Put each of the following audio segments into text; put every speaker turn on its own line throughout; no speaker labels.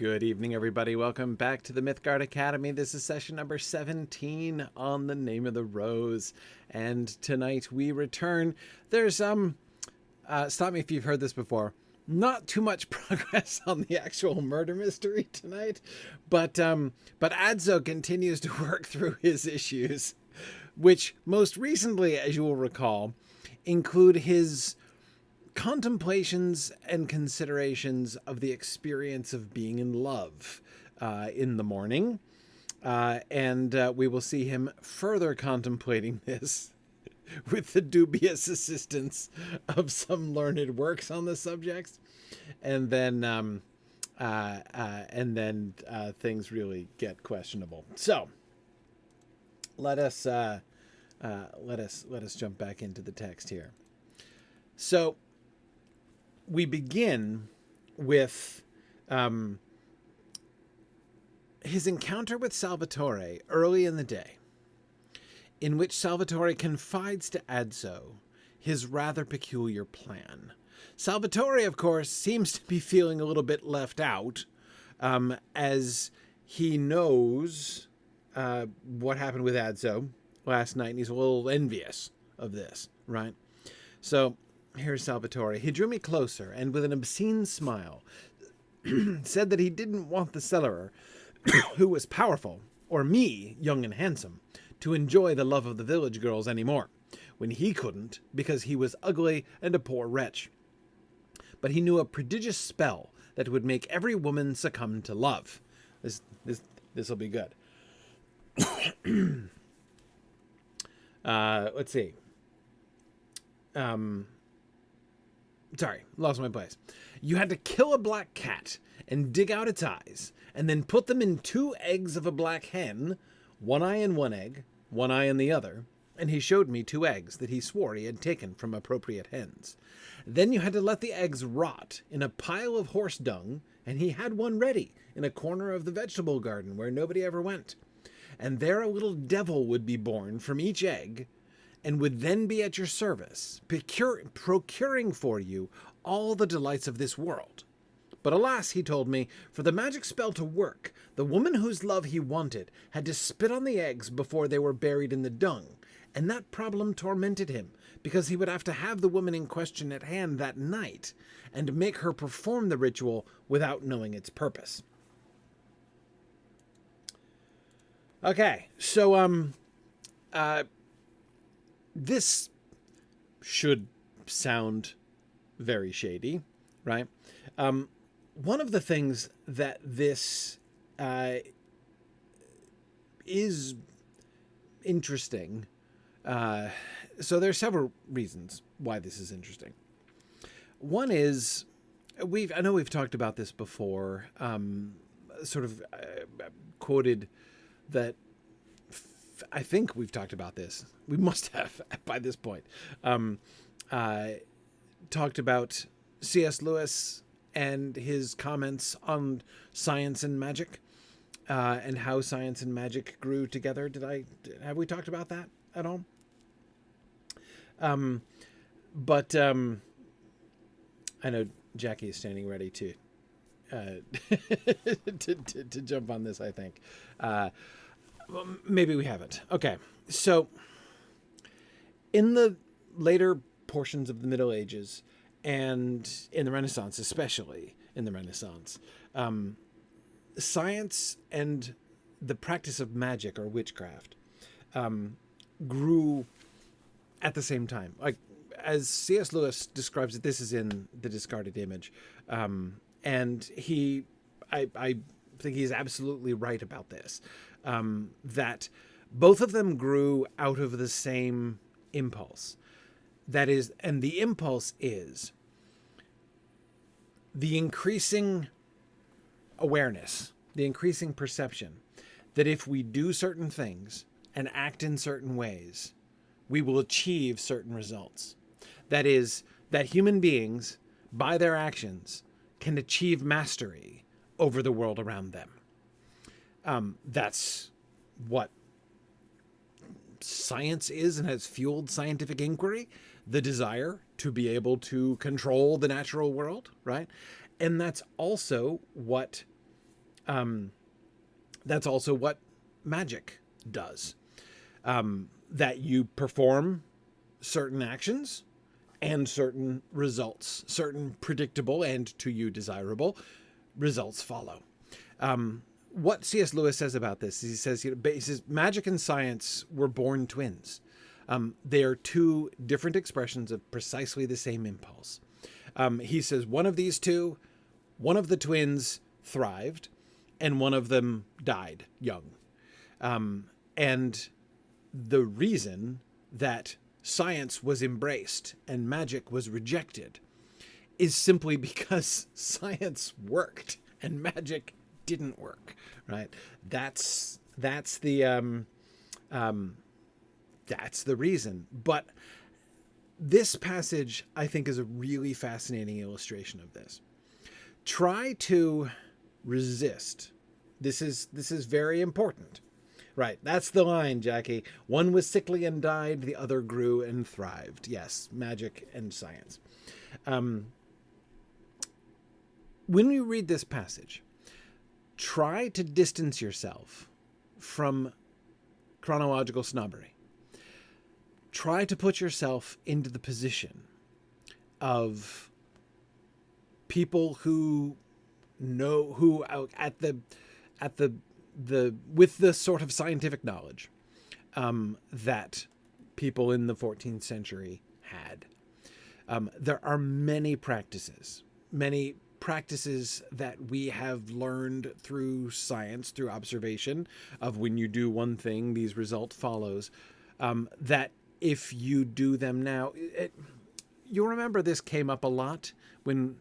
Good evening, everybody. Welcome back to the Mythgard Academy. This is session number 17 on the Name of the Rose. And tonight we return. There's, stop me if you've heard this before, not too much progress on the actual murder mystery tonight. But Adso continues to work through his issues, which most recently, as you will recall, include his contemplations and considerations of the experience of being in love in the morning. And we will see him further contemplating this with the dubious assistance of some learned works on the subjects. And then things really get questionable. So let us jump back into the text here. So we begin with his encounter with Salvatore early in the day, in which Salvatore confides to Adso his rather peculiar plan. Salvatore, of course, seems to be feeling a little bit left out, as he knows what happened with Adso last night, and he's a little envious of this, right? So here's Salvatore. He drew me closer, and with an obscene smile, said that he didn't want the cellarer, who was powerful, or me, young and handsome, to enjoy the love of the village girls anymore, when he couldn't, because he was ugly and a poor wretch. But he knew a prodigious spell that would make every woman succumb to love. This'll be good. Let's see. Sorry, lost my place. You had to kill a black cat and dig out its eyes, and then put them in 2 eggs of a black hen, 1 eye in one egg, 1 eye in the other, and he showed me 2 eggs that he swore he had taken from appropriate hens. Then you had to let the eggs rot in a pile of horse dung, and he had one ready in a corner of the vegetable garden where nobody ever went. And there a little devil would be born from each egg, and would then be at your service, procuring for you all the delights of this world. But alas, he told me, for the magic spell to work, the woman whose love he wanted had to spit on the eggs before they were buried in the dung, and that problem tormented him, because he would have to have the woman in question at hand that night, and make her perform the ritual without knowing its purpose. Okay, so, this should sound very shady, right? One of the things that this is interesting, so there are several reasons why this is interesting. One is, I know we've talked about this before, quoted that, I think we've talked about this. We must have by this point. Talked about C.S. Lewis and his comments on science and magic, and how science and magic grew together. Have we talked about that at all? I know Jackie is standing ready to to jump on this, I think. Well, maybe we haven't. Okay, so in the later portions of the Middle Ages, and in the Renaissance, especially in the Renaissance, science and the practice of magic or witchcraft grew at the same time. Like, as C.S. Lewis describes it, this is in The Discarded Image, and I think he's absolutely right about this. That both of them grew out of the same impulse. That is, and the impulse is the increasing awareness, the increasing perception that if we do certain things and act in certain ways, we will achieve certain results. That is, that human beings, by their actions, can achieve mastery over the world around them. That's what science is and has fueled scientific inquiry, the desire to be able to control the natural world, right? And that's also what That's also what magic does. That you perform certain actions and certain results, certain predictable and to you desirable results follow. What C.S. Lewis says about this is he says magic and science were born twins. They are two different expressions of precisely the same impulse. He says one of these two, one of the twins thrived and one of them died young. And the reason that science was embraced and magic was rejected is simply because science worked and magic didn't work, right? That's the reason. But this passage, I think, is a really fascinating illustration of this. Try to resist. This is very important. Right, that's the line, Jackie. One was sickly and died, the other grew and thrived. Yes, magic and science. When you read this passage, try to distance yourself from chronological snobbery. Try to put yourself into the position of people who know, who at the with the sort of scientific knowledge that people in the 14th century had. There are many practices that we have learned through science, through observation of when you do one thing, these result follows, that if you do them now, you'll remember this came up a lot when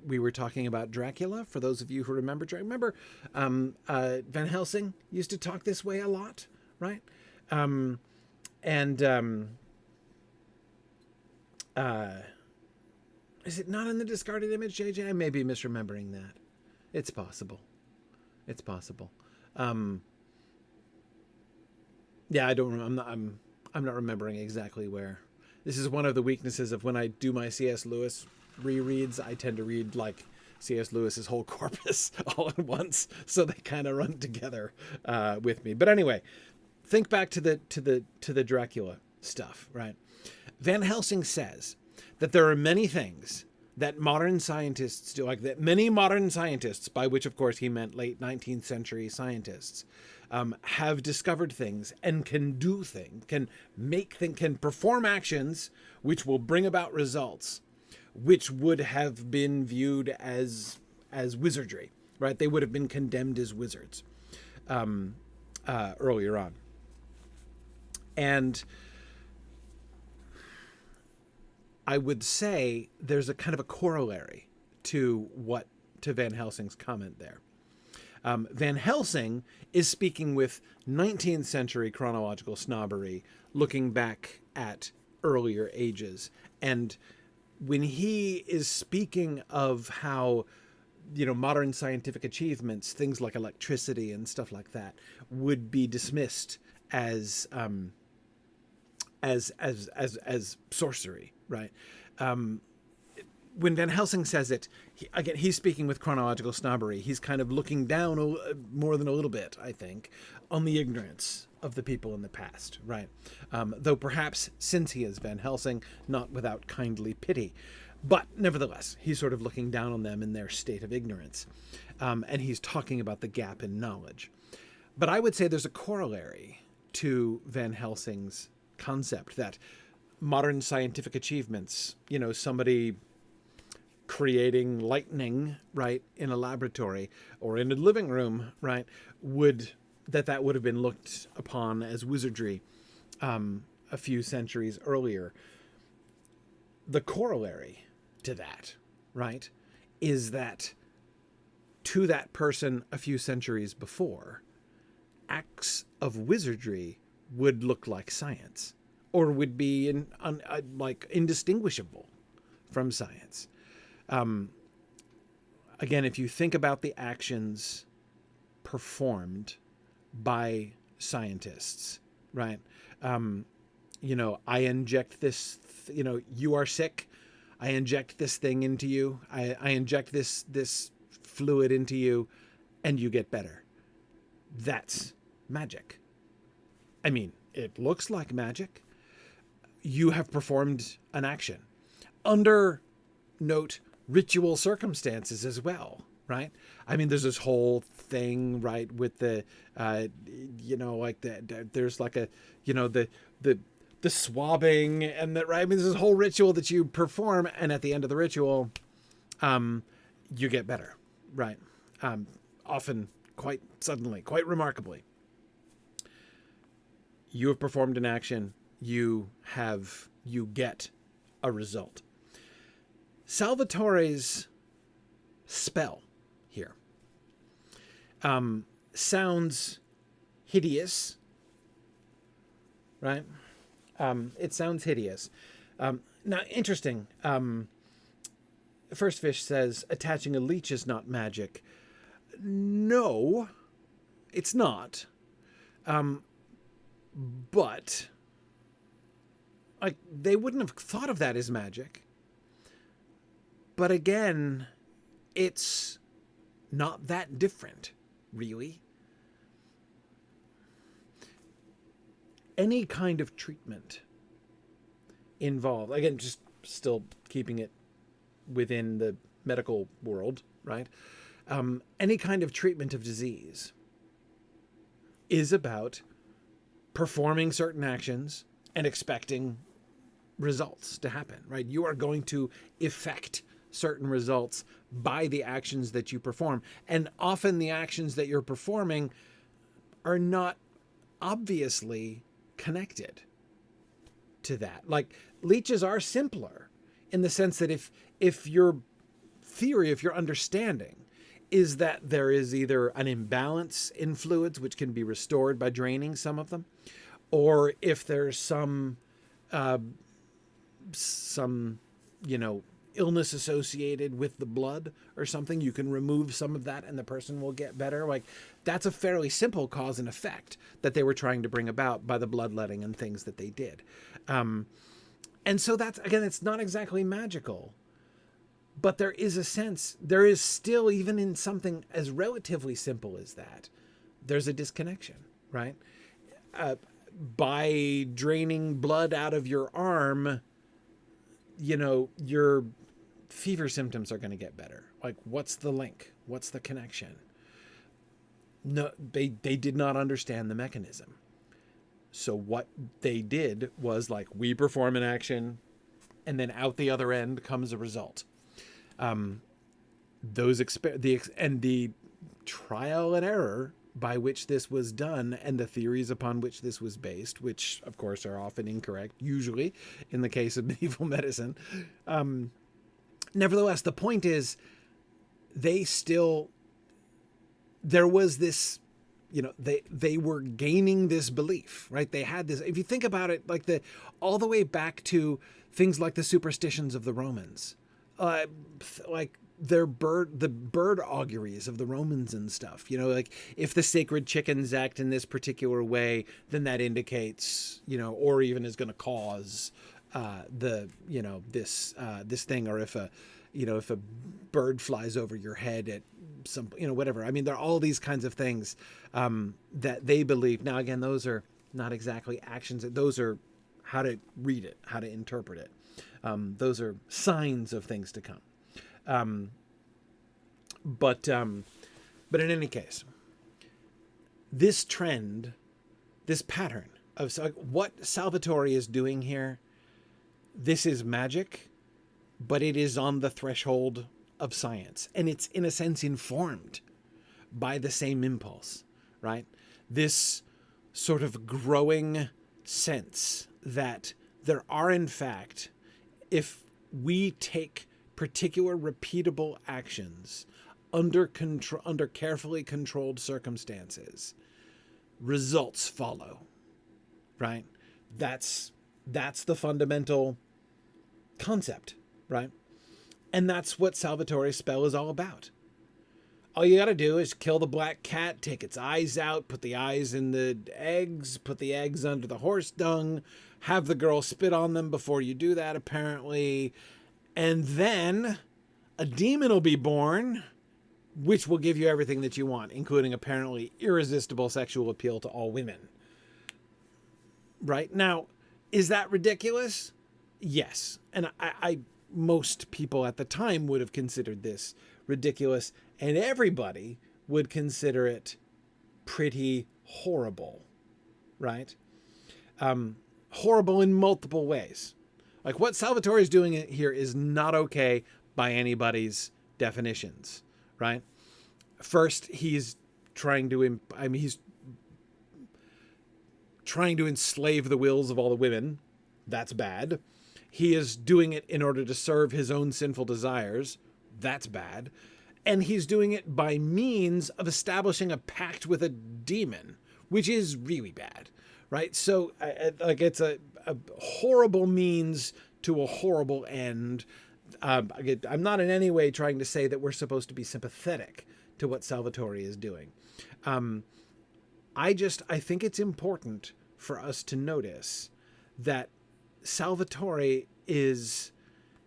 we were talking about Dracula. For those of you who remember, Van Helsing used to talk this way a lot, right? Is it not in the discarded image, JJ? I may be misremembering that. It's possible. Yeah, I don't. I'm not remembering exactly where. This is one of the weaknesses of when I do my C.S. Lewis rereads. I tend to read like C.S. Lewis's whole corpus all at once, so they kind of run together with me. But anyway, think back to the Dracula stuff, right? Van Helsing says that there are many things that modern scientists do, like that many modern scientists, by which of course he meant late 19th century scientists, have discovered things and can do things, can perform actions which will bring about results which would have been viewed as wizardry, right? They would have been condemned as wizards earlier on. And I would say there's a kind of a corollary to Van Helsing's comment there. Van Helsing is speaking with 19th century chronological snobbery, looking back at earlier ages. And when he is speaking of how, modern scientific achievements, things like electricity and stuff like that, would be dismissed as sorcery, right? When Van Helsing says it, he's speaking with chronological snobbery. He's kind of looking down more than a little bit, I think, on the ignorance of the people in the past, right? Though perhaps, since he is Van Helsing, not without kindly pity. But nevertheless, he's sort of looking down on them in their state of ignorance. And he's talking about the gap in knowledge. But I would say there's a corollary to Van Helsing's concept that modern scientific achievements, somebody creating lightning, right, in a laboratory or in a living room, right, would have been looked upon as wizardry a few centuries earlier. The corollary to that, right, is that to that person a few centuries before, acts of wizardry would look like science, or would be indistinguishable from science. Again, if you think about the actions performed by scientists, right? I inject this, you are sick. I inject this thing into you. I inject this fluid into you, and you get better. That's magic. I mean, it looks like magic. You have performed an action under, note, ritual circumstances as well, right? I mean, there's this whole thing, right, with the, like there's like a, the swabbing and that, right? I mean, there's this whole ritual that you perform, and at the end of the ritual, you get better, right? Often quite suddenly, quite remarkably. You have performed an action, you get a result. Salvatore's spell here sounds hideous, right? It sounds hideous. Now, interesting. First Fish says, attaching a leech is not magic. No, it's not. But like, they wouldn't have thought of that as magic. But again, it's not that different, really. Any kind of treatment involved, again, just still keeping it within the medical world, right? Any kind of treatment of disease is about performing certain actions and expecting results to happen, right? You are going to effect certain results by the actions that you perform. And often the actions that you're performing are not obviously connected to that. Like, leeches are simpler in the sense that if your theory, if your understanding is that there is either an imbalance in fluids, which can be restored by draining some of them, or if there's some illness associated with the blood or something, you can remove some of that and the person will get better. Like, that's a fairly simple cause and effect that they were trying to bring about by the bloodletting and things that they did. And so that's, again, it's not exactly magical, but there is a sense, there is still, even in something as relatively simple as that, there's a disconnection, right? By draining blood out of your arm, your fever symptoms are going to get better. Like, what's the link? What's the connection? No, they did not understand the mechanism. So what they did was, like, we perform an action and then out the other end comes a result. The trial and error by which this was done and the theories upon which this was based, which of course are often incorrect, usually in the case of medieval medicine. Nevertheless, the point is, there was this, they were gaining this belief, right? They had this, if you think about it, like all the way back to things like the superstitions of the Romans, like the bird auguries of the Romans and stuff, like if the sacred chickens act in this particular way, then that indicates, or even is going to cause this thing, or if a bird flies over your head at some, whatever. I mean, there are all these kinds of things that they believe. Now, again, those are not exactly actions. Those are how to read it, how to interpret it. Those are signs of things to come. But in any case, this trend, this pattern of what Salvatore is doing here, this is magic, but it is on the threshold of science, and it's in a sense informed by the same impulse, right? This sort of growing sense that there are, in fact, if we take particular repeatable actions under carefully controlled circumstances, results follow, right? That's the fundamental concept, right? And that's what Salvatore's spell is all about. All you got to do is kill the black cat, take its eyes out, put the eyes in the eggs, put the eggs under the horse dung, have the girl spit on them before you do that, apparently, and then a demon will be born which will give you everything that you want, including apparently irresistible sexual appeal to all women. Right? Now, is that ridiculous? Yes. And I most people at the time would have considered this ridiculous, and everybody would consider it pretty horrible, right? Horrible in multiple ways. Like what Salvatore is doing here is not okay by anybody's definitions, right? First, he's trying to, he's trying to enslave the wills of all the women. That's bad. He is doing it in order to serve his own sinful desires. That's bad. And he's doing it by means of establishing a pact with a demon, which is really bad, right? So, like, it's a horrible means to a horrible end. I'm not in any way trying to say that we're supposed to be sympathetic to what Salvatore is doing. I think it's important for us to notice that Salvatore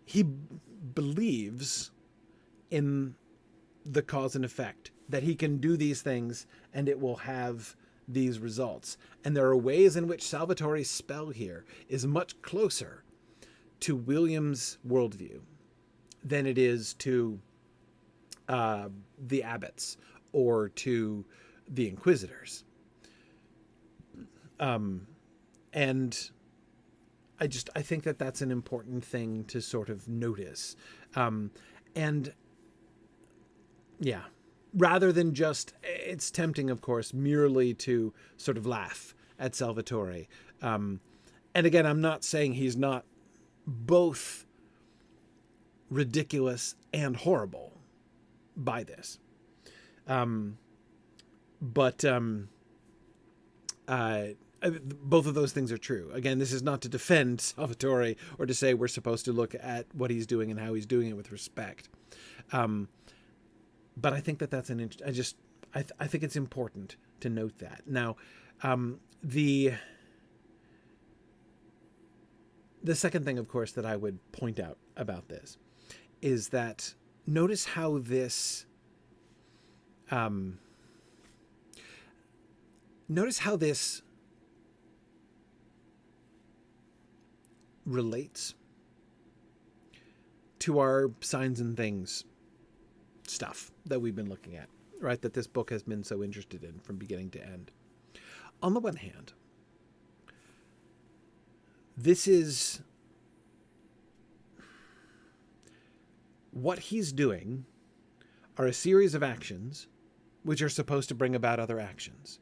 he believes in the cause and effect, that he can do these things and it will have these results. And there are ways in which Salvatore's spell here is much closer to William's worldview than it is to the abbots or to the inquisitors. And I think that that's an important thing to sort of notice. And yeah, rather than just, it's tempting, of course, merely to sort of laugh at Salvatore. And again, I'm not saying he's not both ridiculous and horrible by this. But both of those things are true. Again, this is not to defend Salvatore or to say we're supposed to look at what he's doing and how he's doing it with respect. But I think that that's I think it's important to note that. Now, the second thing, of course, that I would point out about this is that notice how this relates to our signs and things stuff that we've been looking at, right? That this book has been so interested in from beginning to end. On the one hand, this is what he's doing are a series of actions which are supposed to bring about other actions.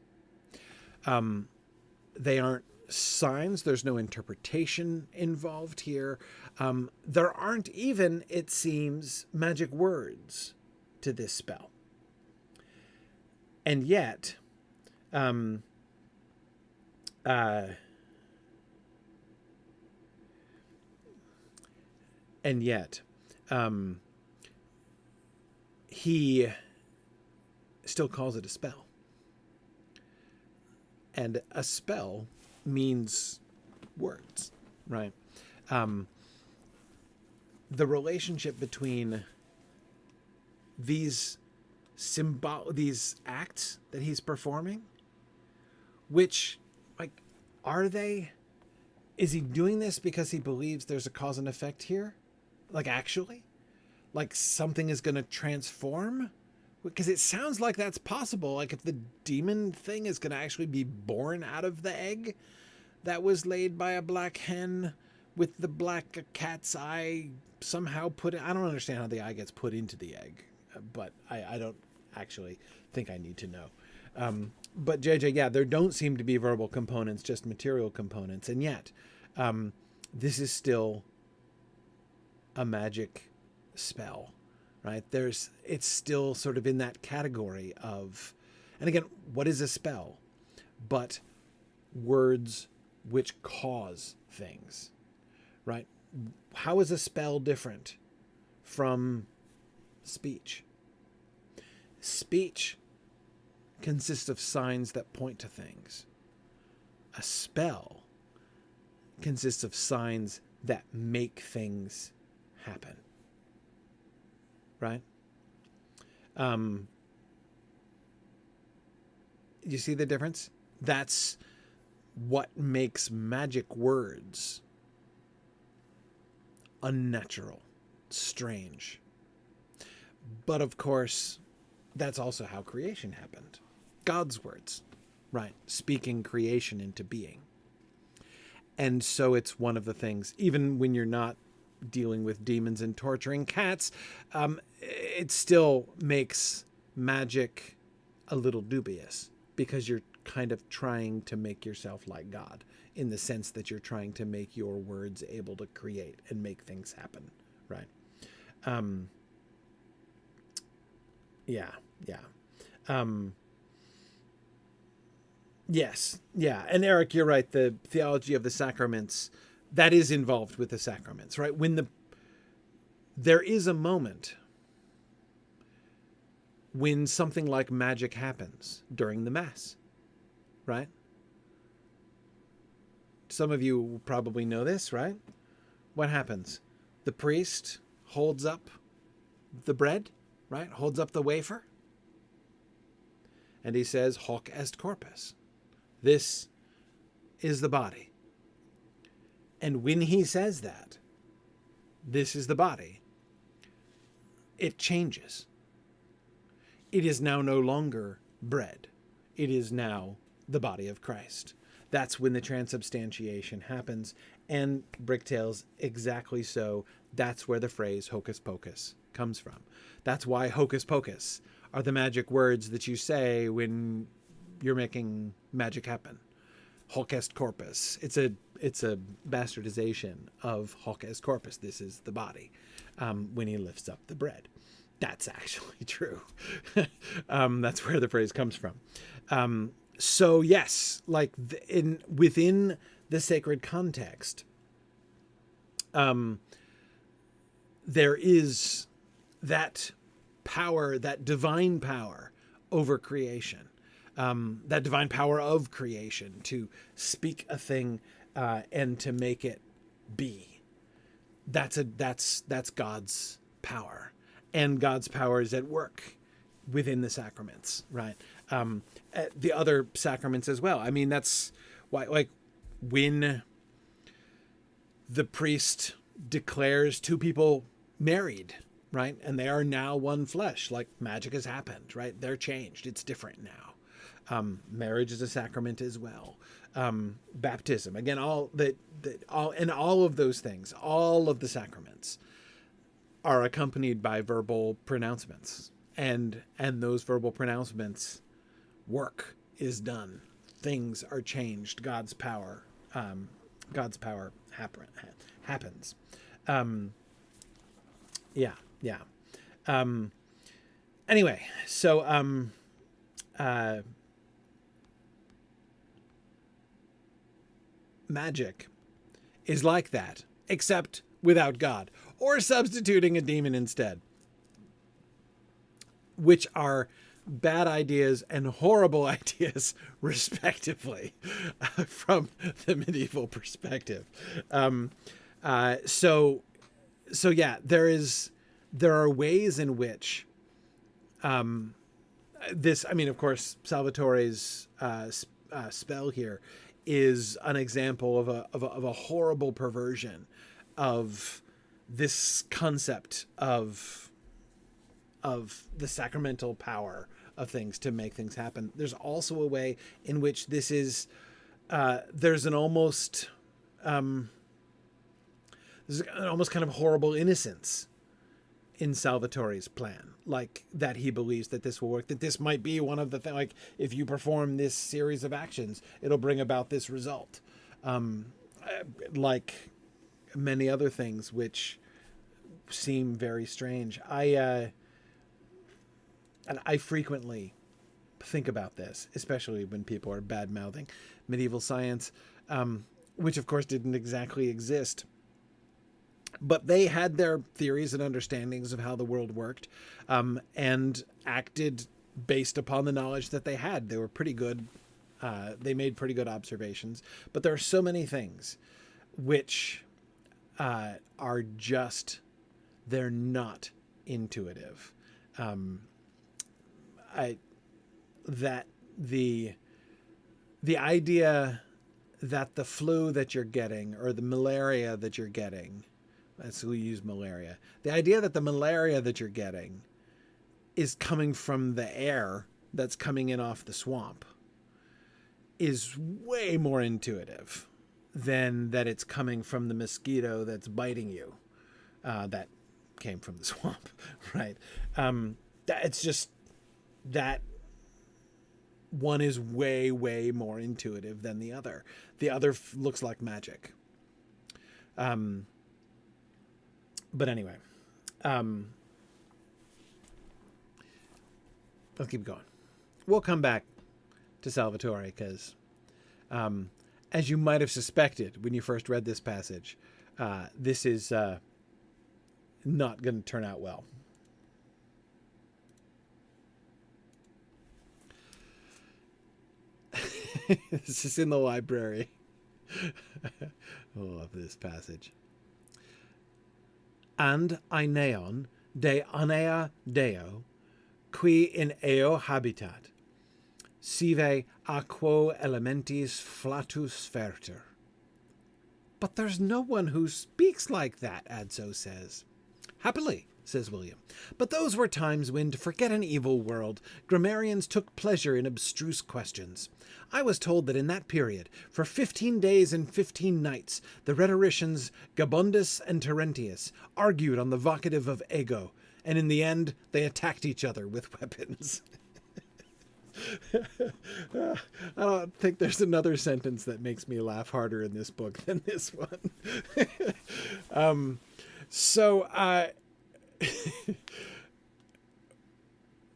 They aren't signs. There's no interpretation involved here. There aren't even, it seems, magic words to this spell. And yet, he still calls it a spell. And a spell means words, right? The relationship between these acts that he's performing, which, like, is he doing this because he believes there's a cause and effect here? Like, actually? Like something is going to transform? Because it sounds like that's possible. Like if the demon thing is going to actually be born out of the egg that was laid by a black hen with the black cat's eye somehow put in. I don't understand how the eye gets put into the egg, but I don't actually think I need to know. But JJ, yeah, there don't seem to be verbal components, just material components. And yet, this is still a magic spell. Right? It's still sort of in that category of, and again, what is a spell? But words which cause things, right? How is a spell different from speech? Speech consists of signs that point to things. A spell consists of signs that make things happen. Right? You see the difference? That's what makes magic words unnatural, strange. But of course, that's also how creation happened. God's words, right? Speaking creation into being. And so it's one of the things, even when you're not dealing with demons and torturing cats, it still makes magic a little dubious, because you're kind of trying to make yourself like God, in the sense that you're trying to make your words able to create and make things happen, right? Yes, yeah. And Eric, you're right. The theology of the sacraments, that is involved with the sacraments, right? There is a moment when something like magic happens during the Mass, right? Some of you probably know this, right? What happens? The priest holds up the bread, right? Holds up the wafer. And he says, hoc est corpus. This is the body. And when he says that, this is the body, it changes. It is now no longer bread. It is now the body of Christ. That's when the transubstantiation happens. And Bricktails, exactly so. That's where the phrase hocus pocus comes from. That's why hocus pocus are the magic words that you say when you're making magic happen. Hoc est corpus. It's a bastardization of hoc est corpus. This is the body. When he lifts up the bread. That's actually true. That's where the phrase comes from. So yes, like within the sacred context, there is that power, that divine power over creation. That divine power of creation to speak a thing and to make it be. That's God's power, and God's power is at work within the sacraments, right? The other sacraments as well. I mean, that's why, like, when the priest declares two people married, right, and they are now one flesh, like, magic has happened, right? They're changed. It's different now. Marriage is a sacrament as well. Baptism, again, all of those things, all of the sacraments are accompanied by verbal pronouncements, and those verbal pronouncements, work is done, things are changed, God's power happens. Anyway, so magic is like that, except without God, or substituting a demon instead, which are bad ideas and horrible ideas, respectively, from the medieval perspective. So yeah, there are ways in which this, I mean, of course, Salvatore's spell here is an example of a horrible perversion of this concept of the sacramental power of things to make things happen. There's also a way in which this is there's an almost kind of horrible innocence in Salvatore's plan, like that he believes that this will work, that this might be one of the things, like if you perform this series of actions, it'll bring about this result. Like many other things which seem very strange. I frequently think about this, especially when people are bad-mouthing medieval science, which of course didn't exactly exist. But they had their theories and understandings of how the world worked, and acted based upon the knowledge that they had. They were pretty good. They made pretty good observations. But there are so many things which are just, they're not intuitive. that the idea that the flu that you're getting, or the malaria that you're getting, let's use malaria. The idea that the malaria that you're getting is coming from the air that's coming in off the swamp is way more intuitive than that it's coming from the mosquito that's biting you, that came from the swamp, right? It's just that one is way, way more intuitive than the other. The other looks like magic. But anyway, let's keep going. We'll come back to Salvatore because, as you might have suspected when you first read this passage, this is not going to turn out well. This is in the library. I love this passage. And aeneon de anea deo, qui in eo habitat, sive aquo elementis flatus ferter. But there's no one who speaks like that, Adso says. Happily, says William. But those were times when, to forget an evil world, grammarians took pleasure in abstruse questions. I was told that in that period, for 15 days and 15 nights, the rhetoricians Gabondus and Terentius argued on the vocative of ego, and in the end, they attacked each other with weapons. I don't think there's another sentence that makes me laugh harder in this book than this one.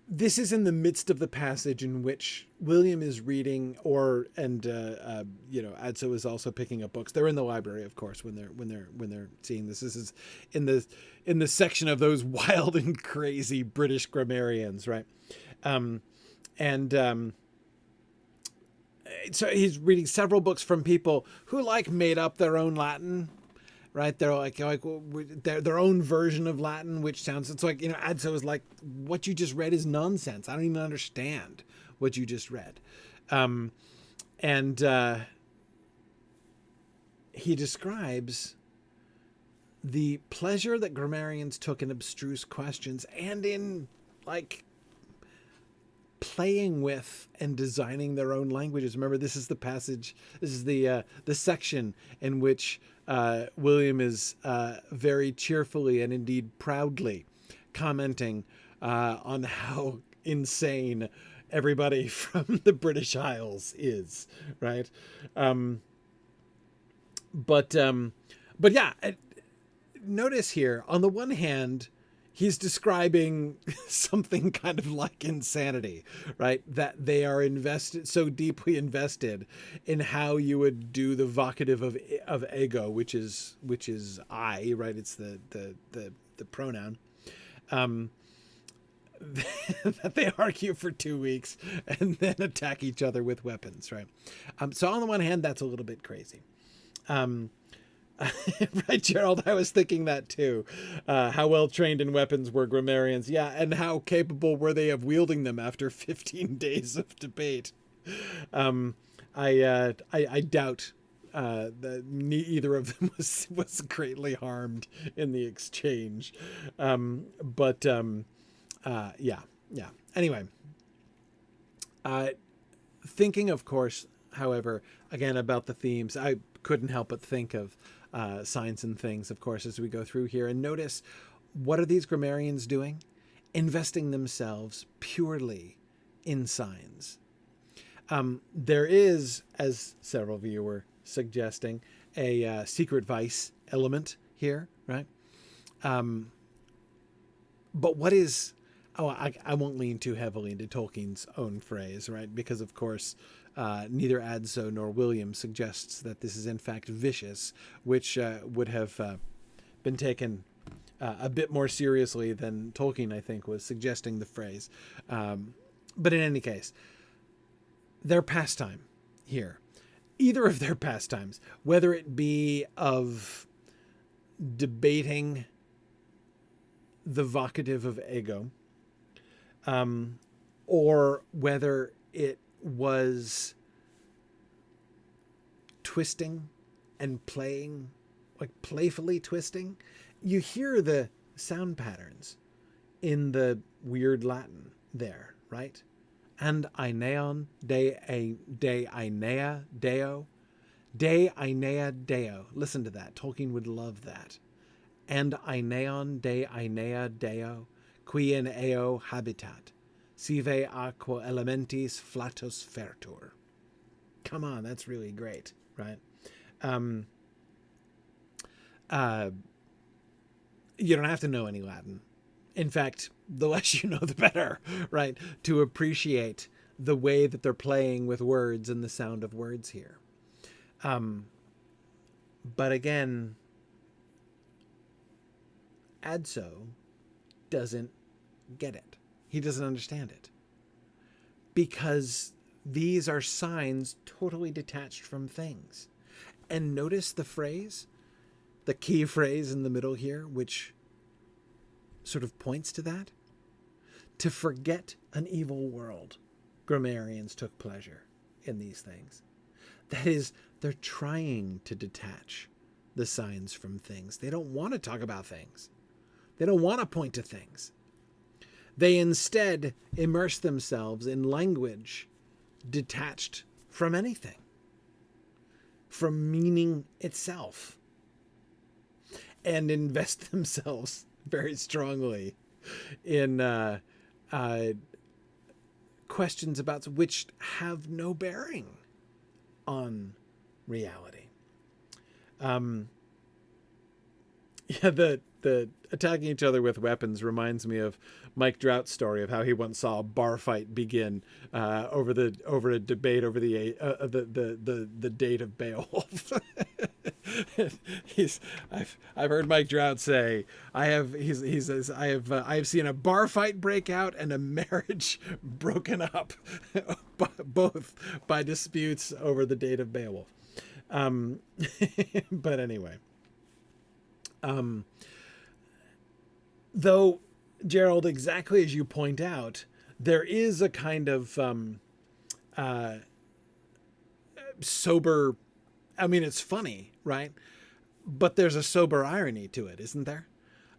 This is in the midst of the passage in which William is reading, Adso is also picking up books. They're in the library, of course, when they're seeing this. This is in the section of those wild and crazy British grammarians, right? So he's reading several books from people who made up their own Latin, right? They're their own version of Latin, which sounds, it's Adso is like, what you just read is nonsense. I don't even understand what you just read. He describes the pleasure that grammarians took in abstruse questions and in playing with and designing their own languages. Remember, this is the passage, this is the section in which William is very cheerfully and indeed proudly commenting on how insane everybody from the British Isles is, right? But yeah, notice here, on the one hand, he's describing something kind of like insanity, right? That they are so deeply invested in how you would do the vocative of ego, which is I, right? It's the pronoun. That they argue for 2 weeks and then attack each other with weapons, right? So on the one hand, that's a little bit crazy. Right, Gerald? I was thinking that too. How well trained in weapons were grammarians? Yeah, and how capable were they of wielding them after 15 days of debate? I doubt that either of them was greatly harmed in the exchange. Yeah. Anyway, thinking, of course, however, again about the themes, I couldn't help but think of Signs and Things, of course, as we go through here. And notice, what are these grammarians doing? Investing themselves purely in signs. There is, as several of you were suggesting, a secret vice element here, right? But what is... I won't lean too heavily into Tolkien's own phrase, right? Because, of course, neither Adso nor William suggests that this is in fact vicious, which would have been taken a bit more seriously than Tolkien, I think, was suggesting the phrase. But in any case, their pastime here, either of their pastimes, whether it be of debating the vocative of ego, or whether it was twisting and playing, like playfully twisting. You hear the sound patterns in the weird Latin there, right? And Aeneon, de Aenea Deo, de Aenea Deo. Listen to that. Tolkien would love that. And Aeneon de Aenea Deo, qui in eo habitat, sive aqua elementis flatus fertur. Come on, that's really great, right? You don't have to know any Latin. In fact, the less you know, the better, right? To appreciate the way that they're playing with words and the sound of words here. But again, Adso doesn't get it. He doesn't understand it. Because these are signs totally detached from things. And notice the phrase, the key phrase in the middle here, which sort of points to that. To forget an evil world, grammarians took pleasure in these things. That is, they're trying to detach the signs from things. They don't want to talk about things. They don't want to point to things. They instead immerse themselves in language detached from anything, from meaning itself, and invest themselves very strongly in questions about which have no bearing on reality. The attacking each other with weapons reminds me of Mike Drout's story of how he once saw a bar fight begin over a debate over the date of Beowulf. I've heard Mike Drout say he says I have seen a bar fight break out and a marriage broken up, both by disputes over the date of Beowulf. But anyway. Though, Gerald, exactly as you point out, there is a kind of sober, I mean, it's funny, right? But there's a sober irony to it, isn't there?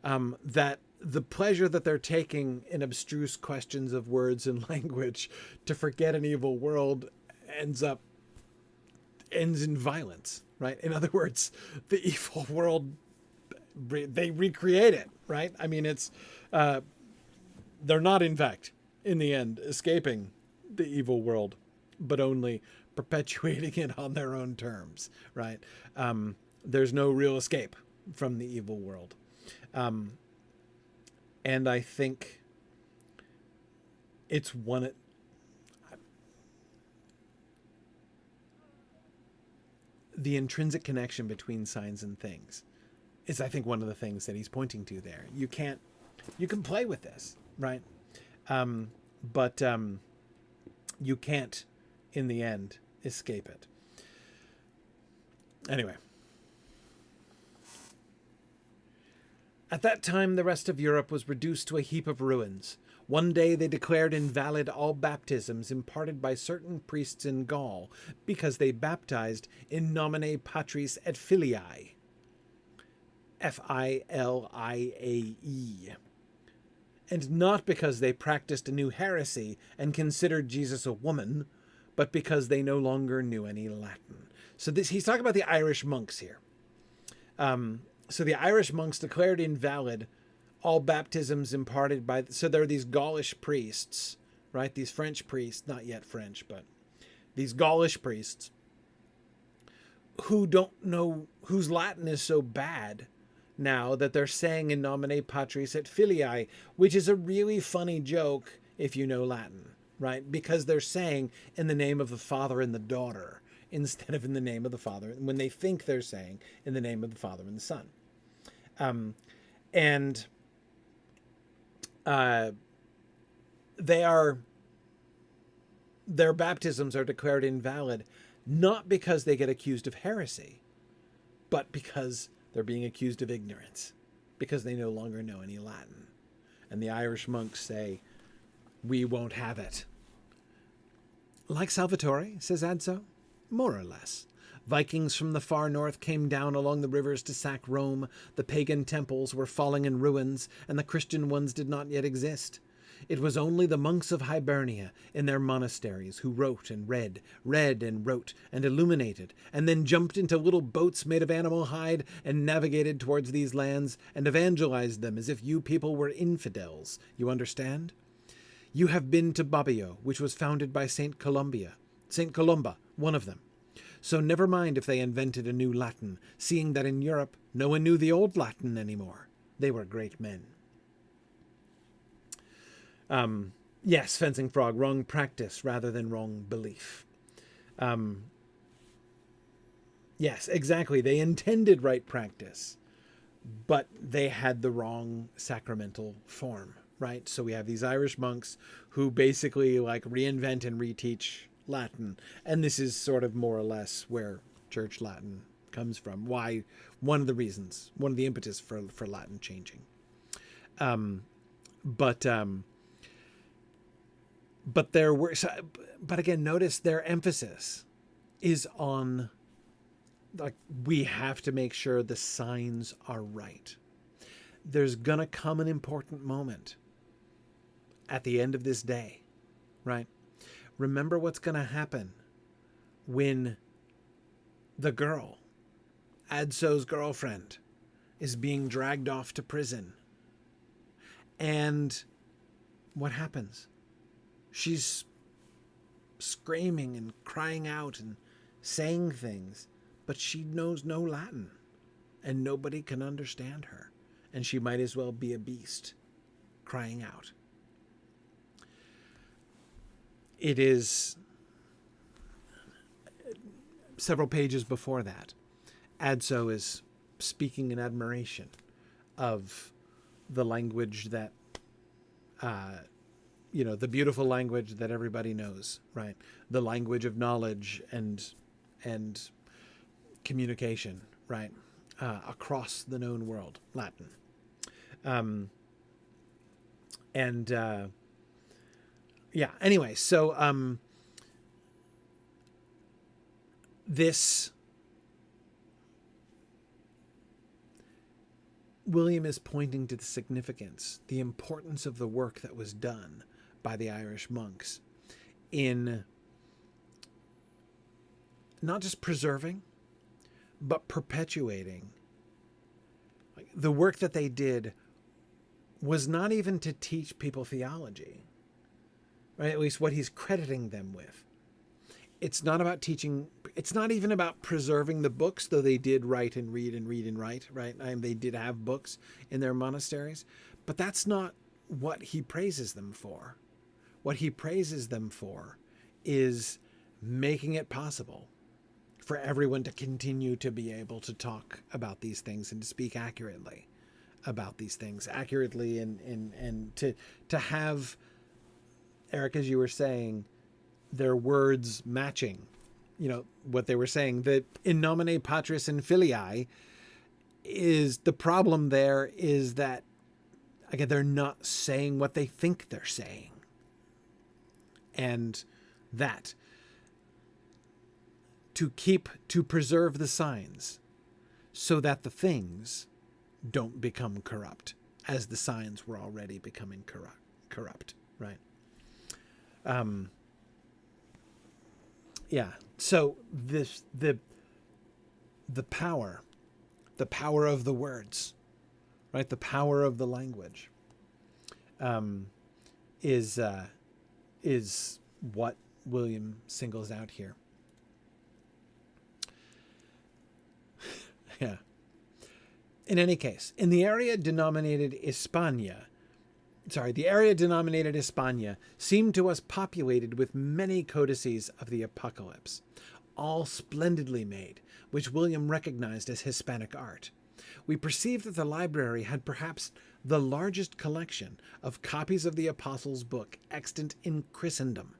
That the pleasure that they're taking in abstruse questions of words and language to forget an evil world ends in violence, right? In other words, the evil world, they recreate it, right? I mean, it's they're not, in fact, in the end, escaping the evil world, but only perpetuating it on their own terms, right? There's no real escape from the evil world. And I think it's the intrinsic connection between signs and things is, I think, one of the things that he's pointing to there. You can play with this, right? But you can't, in the end, escape it. Anyway. At that time, the rest of Europe was reduced to a heap of ruins. One day they declared invalid all baptisms imparted by certain priests in Gaul, because they baptized in nomine patris et filiae. Filiae. And not because they practiced a new heresy and considered Jesus a woman, but because they no longer knew any Latin. So he's talking about the Irish monks here. So the Irish monks declared invalid all baptisms imparted by... So there are these Gaulish priests, right? These French priests, not yet French, but these Gaulish priests who don't know, whose Latin is so bad now that they're saying in nomine patris et filiae, which is a really funny joke if you know Latin, right? Because they're saying in the name of the Father and the daughter instead of in the name of the Father, when they think they're saying in the name of the Father and the Son. Their baptisms are declared invalid, not because they get accused of heresy, but because they're being accused of ignorance, because they no longer know any Latin. And the Irish monks say, We won't have it. Like Salvatore, says Adso? More or less. Vikings from the far north came down along the rivers to sack Rome. The pagan temples were falling in ruins, and the Christian ones did not yet exist. It was only the monks of Hibernia in their monasteries who wrote and read and wrote and illuminated, and then jumped into little boats made of animal hide and navigated towards these lands and evangelized them as if you people were infidels. You understand? You have been to Bobbio, which was founded by St. Columba, one of them. So never mind if they invented a new Latin, seeing that in Europe no one knew the old Latin anymore. They were great men. Yes, Fencing Frog, wrong practice rather than wrong belief. Yes, exactly. They intended right practice, but they had the wrong sacramental form, right? So we have these Irish monks who basically like reinvent and reteach Latin. And this is sort of more or less where Church Latin comes from. Why? One of the reasons, one of the impetus for Latin changing. But there were, but again, notice their emphasis is on, like, we have to make sure the signs are right. There's gonna come an important moment at the end of this day, right? Remember what's gonna happen when the girl, Adso's girlfriend, is being dragged off to prison. And what happens? She's screaming and crying out and saying things, but she knows no Latin and nobody can understand her. And she might as well be a beast crying out. It is several pages before that. Adso is speaking in admiration of the language that, the beautiful language that everybody knows, right? The language of knowledge and communication, right? Across the known world, Latin. Anyway, so this William is pointing to the significance, the importance of the work that was done by the Irish monks in not just preserving, but perpetuating. Like, the work that they did was not even to teach people theology, right? At least what he's crediting them with. It's not about teaching. It's not even about preserving the books, though they did write and read and read and write, right? And they did have books in their monasteries, but that's not what he praises them for. What he praises them for is making it possible for everyone to continue to be able to talk about these things and to speak accurately about these things, accurately and to have, Eric, as you were saying, their words matching, what they were saying. The in nomine Patris and Filii is the problem there is that, again, they're not saying what they think they're saying. And that to preserve the signs so that the things don't become corrupt, as the signs were already becoming corrupt, right? So the power of the words, right? The power of the language, is what William singles out here. Yeah. In any case, in the area denominated Hispania seemed to us populated with many codices of the Apocalypse, all splendidly made, which William recognized as Hispanic art. We perceived that the library had perhaps the largest collection of copies of the Apostles' Book extant in Christendom,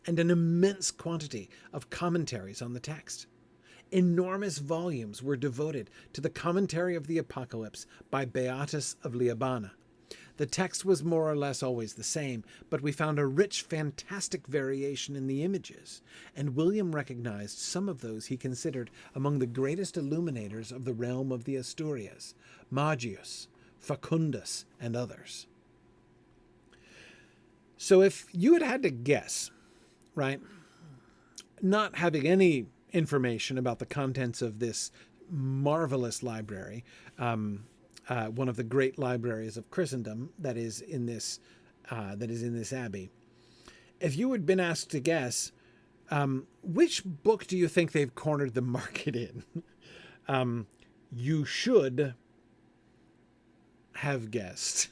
and an immense quantity of commentaries on the text. Enormous volumes were devoted to the commentary of the Apocalypse by Beatus of Liabana, The text was more or less always the same, but we found a rich, fantastic variation in the images, and William recognized some of those he considered among the greatest illuminators of the realm of the Asturias, Magius, Facundus, and others. So if you had to guess, right, not having any information about the contents of this marvelous library, one of the great libraries of Christendom that is in this abbey. If you had been asked to guess, which book do you think they've cornered the market in? You should have guessed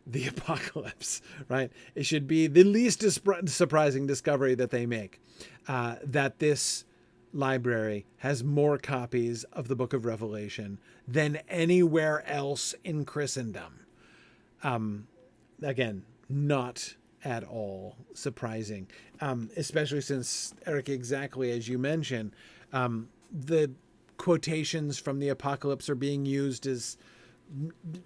the Apocalypse, right? It should be the least surprising discovery that they make, that this library has more copies of the Book of Revelation than anywhere else in Christendom. Again, not at all surprising, especially since, Eric, exactly as you mentioned, the quotations from the Apocalypse are being used as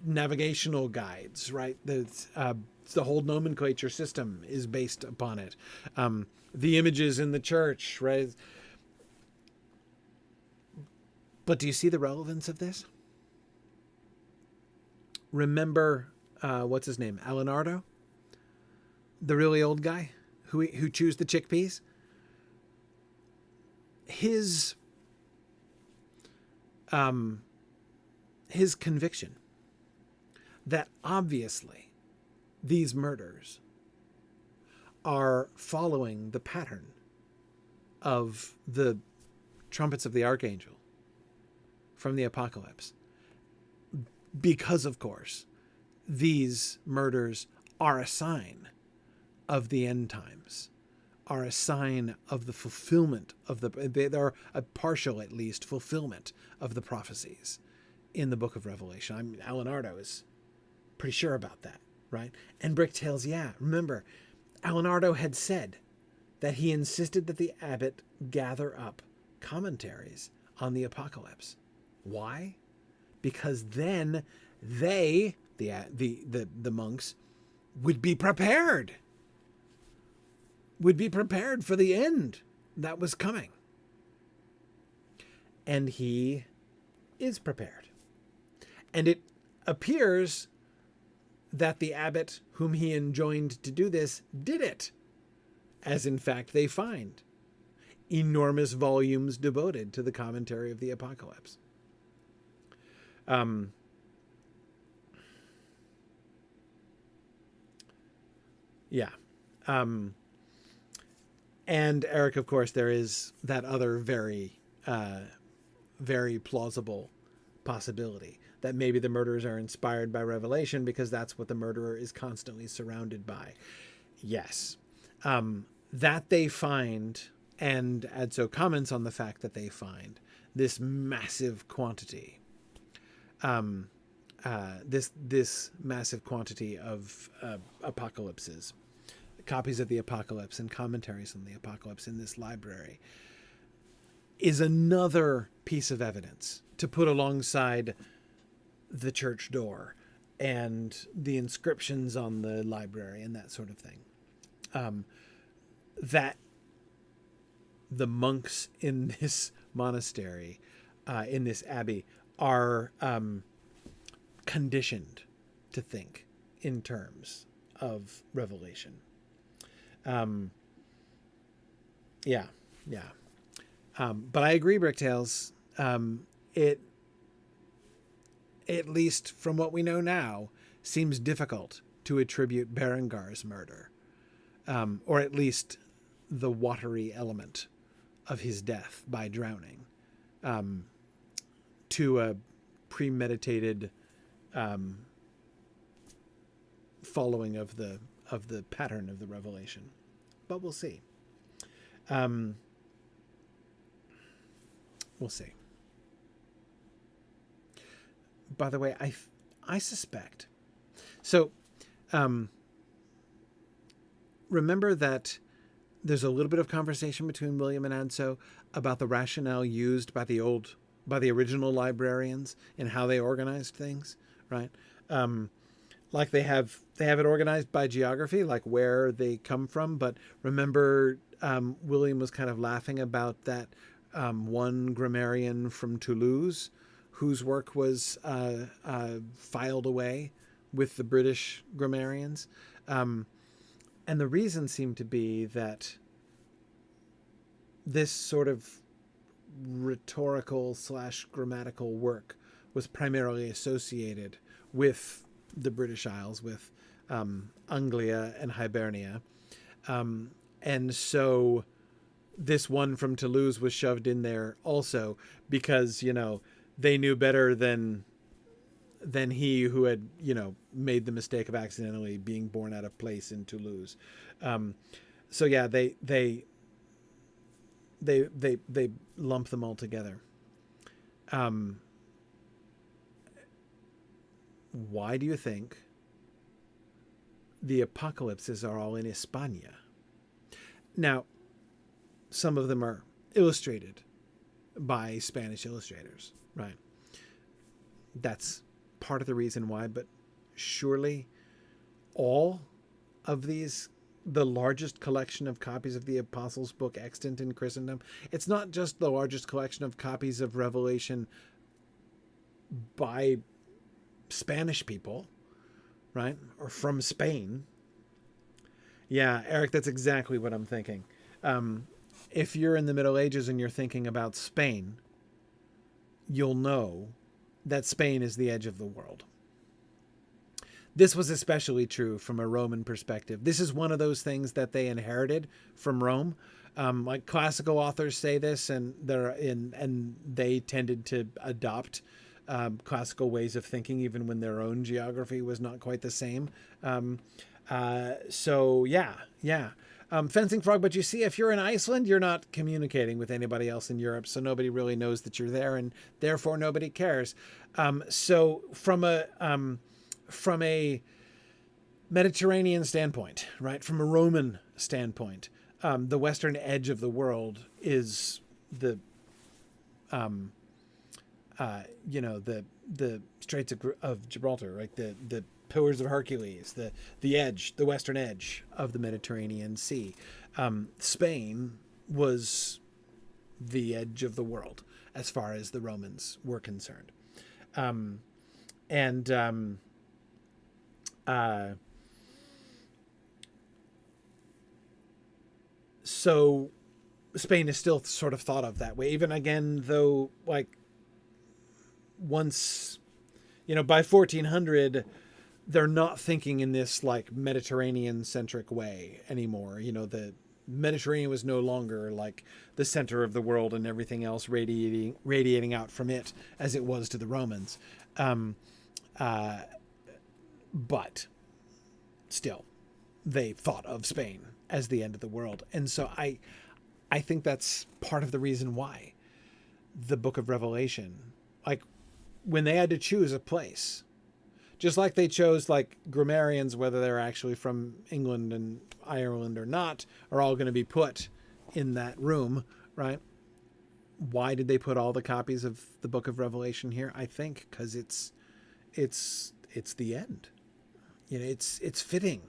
navigational guides, right? The whole nomenclature system is based upon it. The images in the church, right? But do you see the relevance of this? Remember, what's his name? Alenardo? The really old guy who chews the chickpeas? His conviction that obviously these murders are following the pattern of the trumpets of the archangel from the Apocalypse, because of course these murders are a sign of the end times, are a sign of the fulfillment of they're a partial, at least, fulfillment of the prophecies in the Book of Revelation. I mean, Alenardo is pretty sure about that, right? And Bricktails, yeah, remember, Alenardo had said that he insisted that the abbot gather up commentaries on the Apocalypse. Why? Because then they, the monks, would be prepared for the end that was coming. And he is prepared. And it appears that the abbot whom he enjoined to do this did it, as in fact they find enormous volumes devoted to the commentary of the Apocalypse. And Eric, of course, there is that other very plausible possibility that maybe the murderers are inspired by Revelation because that's what the murderer is constantly surrounded by. Yes. That they find, and Adso comments on the fact that they find this massive quantity, this massive quantity of apocalypses, copies of the Apocalypse and commentaries on the Apocalypse in this library, is another piece of evidence to put alongside the church door and the inscriptions on the library and that sort of thing. That the monks in this monastery, in this abbey, are conditioned to think in terms of Revelation. But I agree, Bricktails. It, at least from what we know now, seems difficult to attribute Berengar's murder, or at least the watery element of his death by drowning, to a premeditated following of the pattern of the Revelation. But we'll see. We'll see. By the way, I suspect. So, remember that there's a little bit of conversation between William and Adso about the rationale used by the original librarians and how they organized things, right? like they have it organized by geography, like where they come from. But remember, William was kind of laughing about that one grammarian from Toulouse, whose work was filed away with the British grammarians, and the reason seemed to be that this sort of rhetorical / grammatical work was primarily associated with the British Isles, with Anglia and Hibernia. And so this one from Toulouse was shoved in there also because, they knew better than he who had, made the mistake of accidentally being born out of place in Toulouse. So yeah, they lump them all together. Why do you think the apocalypses are all in España? Now, some of them are illustrated by Spanish illustrators, right? That's part of the reason why, but surely all of these, the largest collection of copies of the Apostles' Book extant in Christendom, it's not just the largest collection of copies of Revelation by Spanish people, right? Or from Spain. Yeah, Eric, that's exactly what I'm thinking. If you're in the Middle Ages and you're thinking about Spain, you'll know that Spain is the edge of the world. This was especially true from a Roman perspective. This is one of those things that they inherited from Rome. Like classical authors say this, and they tended to adopt classical ways of thinking, even when their own geography was not quite the same. So yeah. Fencing Frog, but you see, if you're in Iceland, you're not communicating with anybody else in Europe, so nobody really knows that you're there, and therefore nobody cares. So from a Mediterranean standpoint, right, from a Roman standpoint, the western edge of the world is the Straits of Gibraltar, right? The Pillars of Hercules, the western edge of the Mediterranean Sea. Spain was the edge of the world as far as the Romans were concerned. So Spain is still sort of thought of that way, even again, though, like, once, by 1400, they're not thinking in this like Mediterranean centric way anymore. The Mediterranean was no longer like the center of the world and everything else radiating out from it as it was to the Romans. But still, they thought of Spain as the end of the world. And so I think that's part of the reason why the Book of Revelation, like when they had to choose a place, just like they chose like grammarians, whether they're actually from England and Ireland or not, are all going to be put in that room, right? Why did they put all the copies of the Book of Revelation here? I think because it's the end. It's fitting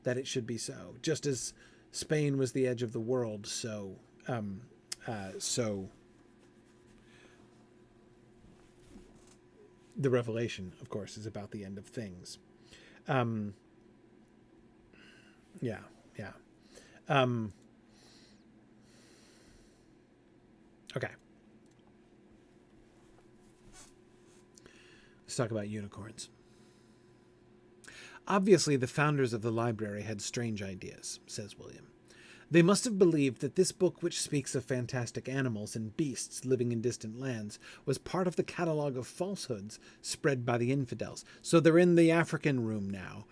that it should be so. Just as Spain was the edge of the world, so the Revelation, of course, is about the end of things. Yeah. Okay. Let's talk about unicorns. Obviously, the founders of the library had strange ideas, says William. They must have believed that this book, which speaks of fantastic animals and beasts living in distant lands, was part of the catalogue of falsehoods spread by the infidels. So they're in the African room now,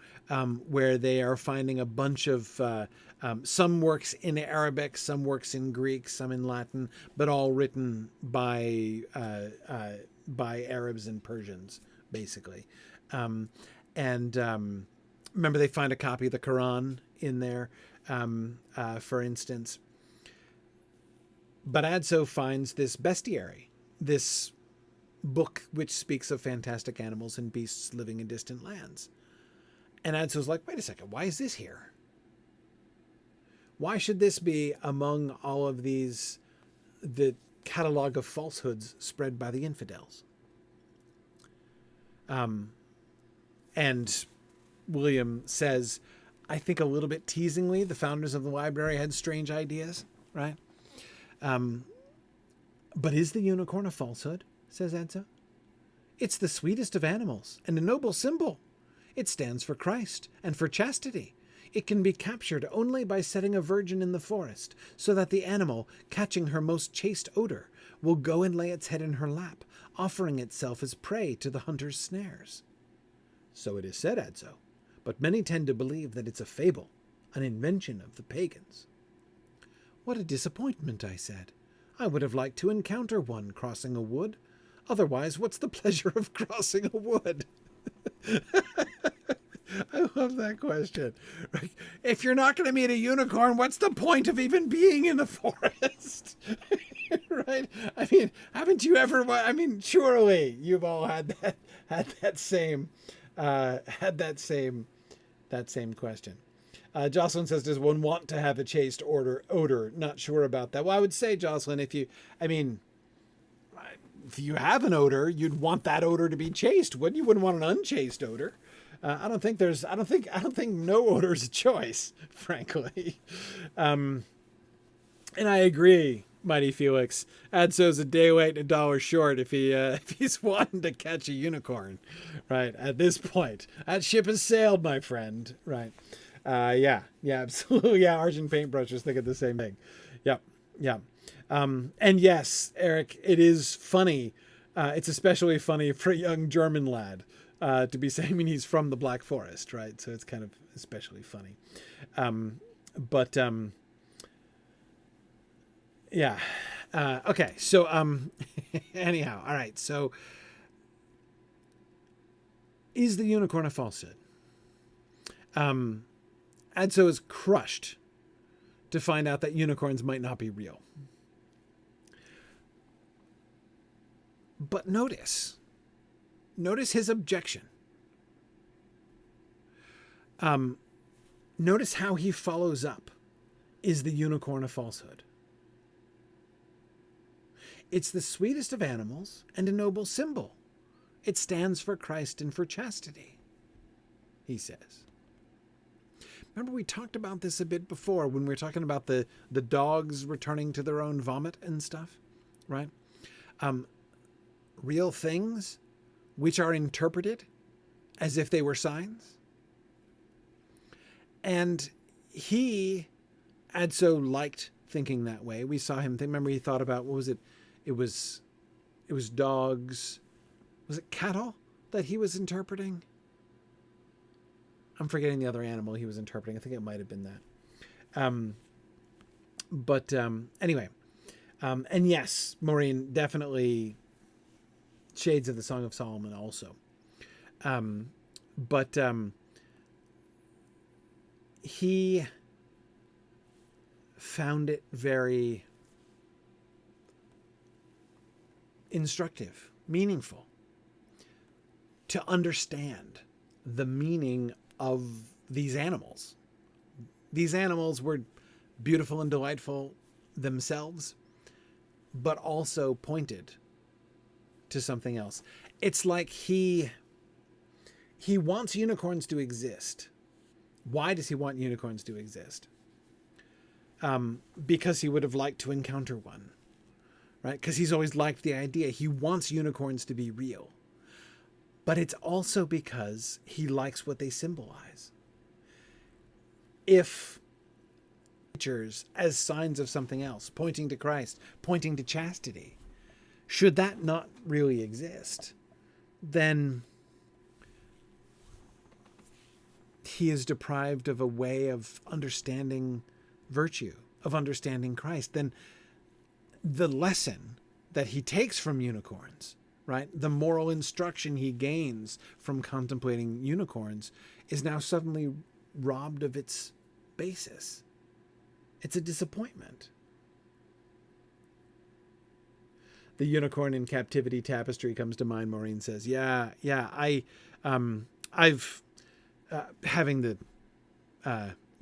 where they are finding a bunch of some works in Arabic, some works in Greek, some in Latin, but all written by Arabs and Persians, basically. Remember, they find a copy of the Quran in there, for instance. But Adso finds this bestiary, this book which speaks of fantastic animals and beasts living in distant lands. And Adso's like, wait a second, why is this here? Why should this be among all of these, the catalog of falsehoods spread by the infidels? And William says, I think a little bit teasingly, the founders of the library had strange ideas, right? But is the unicorn a falsehood? Says Adso. It's the sweetest of animals and a noble symbol. It stands for Christ and for chastity. It can be captured only by setting a virgin in the forest, so that the animal, catching her most chaste odor, will go and lay its head in her lap, offering itself as prey to the hunter's snares. So it is said, Adso, but many tend to believe that it's a fable, an invention of the pagans. What a disappointment, I said. I would have liked to encounter one crossing a wood. Otherwise, what's the pleasure of crossing a wood? I love that question. If you're not going to meet a unicorn, what's the point of even being in the forest? Right? I mean, haven't you ever? I mean, surely you've all had that same question. Jocelyn says, "Does one want to have a chaste odor? Not sure about that." Well, I would say, Jocelyn, if you have an odor, you'd want that odor to be chaste, wouldn't you? Wouldn't want an unchaste odor. I don't think no odor is a choice, frankly. And I agree, Mighty Felix. Adso's a day late and $1 short if he's wanting to catch a unicorn, right? At this point, that ship has sailed, my friend, right? Yeah, absolutely. Yeah, Argent Paintbrush was thinking the same thing. Yeah. And yes, Eric, it is funny. It's especially funny for a young German lad to be saying he's from the Black Forest, right? So it's kind of especially funny. Yeah. Okay. So anyhow, all right. So is the unicorn a falsehood? Adso is crushed to find out that unicorns might not be real. But notice his objection. Notice how he follows up. Is the unicorn a falsehood? It's the sweetest of animals and a noble symbol. It stands for Christ and for chastity, he says. Remember, we talked about this a bit before when we were talking about the dogs returning to their own vomit and stuff, right? Real things which are interpreted as if they were signs. And Adso liked thinking that way. We saw him, remember he thought about, what was it? It was dogs. Was it cattle that he was interpreting? I'm forgetting the other animal he was interpreting. I think it might have been that. But anyway. And yes, Maureen, definitely shades of the Song of Solomon also. But he found it very instructive, meaningful to understand the meaning of these animals. These animals were beautiful and delightful themselves, but also pointed to something else. It's like he wants unicorns to exist. Why does he want unicorns to exist? Because he would have liked to encounter one, right? Because he's always liked the idea. He wants unicorns to be real. But it's also because he likes what they symbolize. If creatures as signs of something else, pointing to Christ, pointing to chastity, should that not really exist, then he is deprived of a way of understanding virtue, of understanding Christ. Then the lesson that he takes from unicorns, right, the moral instruction he gains from contemplating unicorns, is now suddenly robbed of its basis. It's a disappointment. The unicorn in captivity tapestry comes to mind, Maureen says. I've having the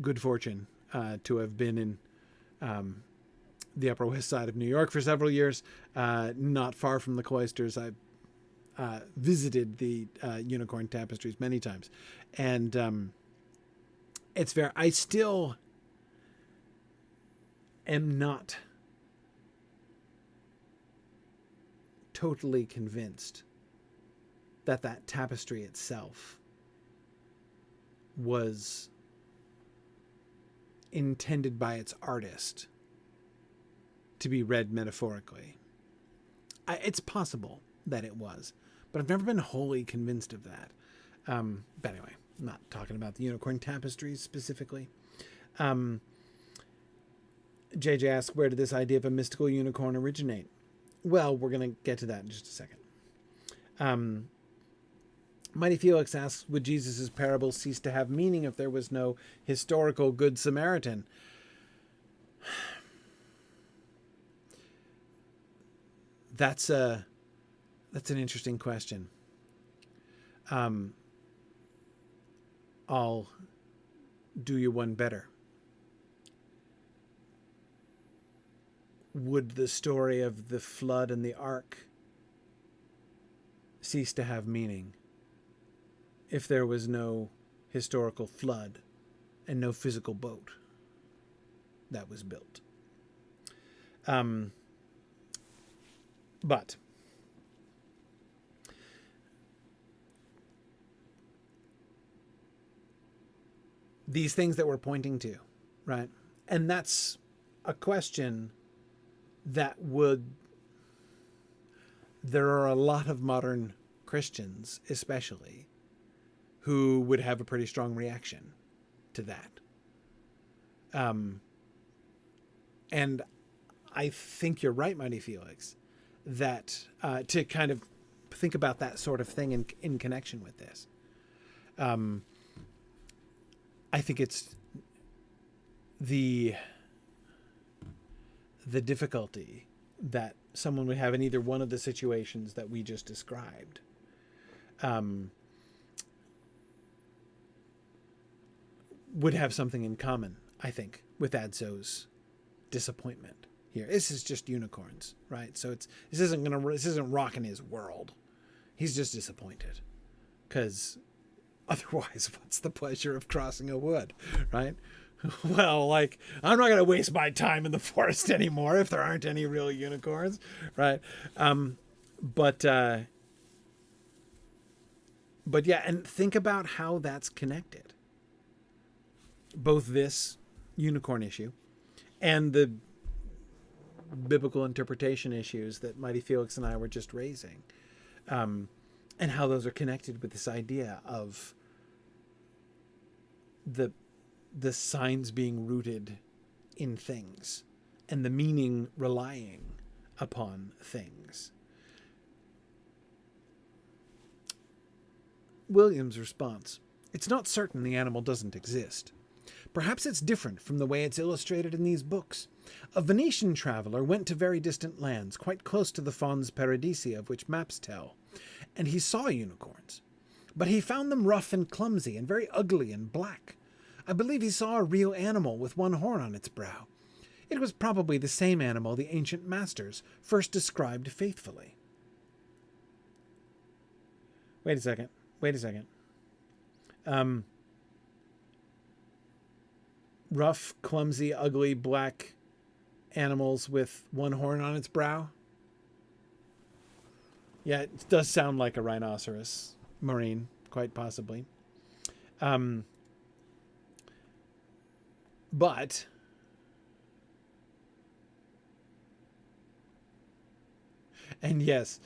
good fortune to have been in the Upper West Side of New York for several years, not far from the cloisters, I visited the unicorn tapestries many times, and it's very. I still am not totally convinced that that tapestry itself was intended by its artist to be read metaphorically. It's possible that it was, but I've never been wholly convinced of that. But anyway, I'm not talking about the unicorn tapestries specifically. JJ asks, where did this idea of a mystical unicorn originate? Well, we're going to get to that in just a second. Mighty Felix asks, would Jesus' parable cease to have meaning if there was no historical Good Samaritan? That's an interesting question. I'll do you one better. Would the story of the flood and the ark cease to have meaning if there was no historical flood and no physical boat that was built? But these things that we're pointing to, right? And that's a question that there are a lot of modern Christians, especially, who would have a pretty strong reaction to that. And I think you're right, Mighty Felix, that to kind of think about that sort of thing in connection with this. I think it's the difficulty that someone would have in either one of the situations that we just described. Would have something in common, I think, with Adso's disappointment here. This is just unicorns, right? So this isn't rocking his world. He's just disappointed because otherwise, what's the pleasure of crossing a wood, right? Well, like, I'm not going to waste my time in the forest anymore if there aren't any real unicorns, right? But yeah, and think about how that's connected. Both this unicorn issue and the biblical interpretation issues that Mighty Felix and I were just raising, and how those are connected with this idea of the signs being rooted in things and the meaning relying upon things. William's response: it's not certain the animal doesn't exist. Perhaps it's different from the way it's illustrated in these books. A Venetian traveller went to very distant lands, quite close to the Fons Paradisi of which maps tell, and he saw unicorns. But he found them rough and clumsy and very ugly and black. I believe he saw a real animal with one horn on its brow. It was probably the same animal the ancient masters first described faithfully. Wait a second. Rough, clumsy, ugly, black animals with one horn on its brow? Yeah, it does sound like a rhinoceros, Maureen, quite possibly. But and yes,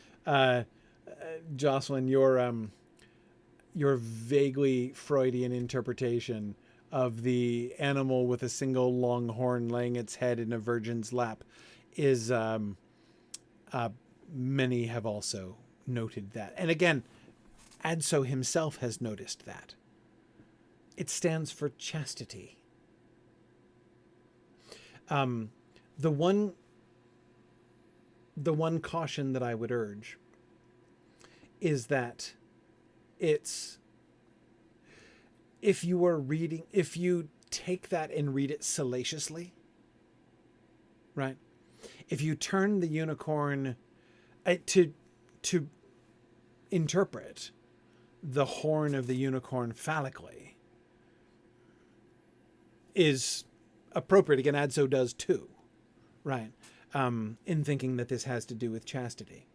Jocelyn, your vaguely Freudian interpretation of the animal with a single long horn laying its head in a virgin's lap is many have also noted that. And again, Adso himself has noticed that. It stands for chastity. The one caution that I would urge is that it if you take that and read it salaciously, right? If you turn the unicorn to interpret the horn of the unicorn phallically is appropriate. Again, Adso does too, right? In thinking that this has to do with chastity.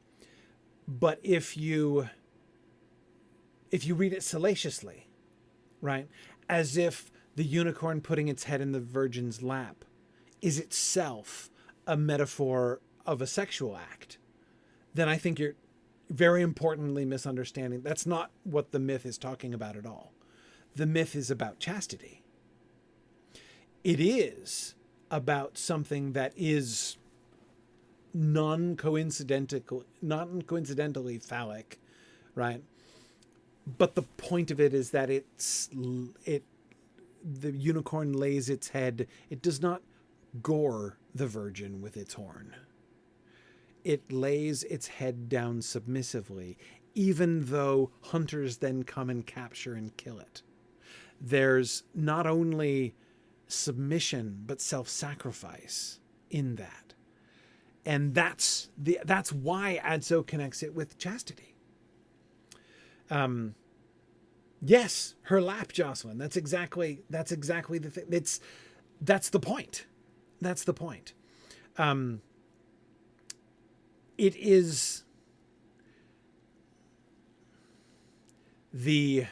But if you read it salaciously, right, as if the unicorn putting its head in the virgin's lap is itself a metaphor of a sexual act, then I think you're very importantly misunderstanding. That's not what the myth is talking about at all. The myth is about chastity. It is about something that is non-coincidentally phallic, right? But the point of it is that the unicorn lays its head. It does not gore the virgin with its horn. It lays its head down submissively, even though hunters then come and capture and kill it. There's not only submission, but self-sacrifice in that. And that's why Adso connects it with chastity. Yes, her lap, Jocelyn. That's exactly the thing. That's the point. That's the point. It is the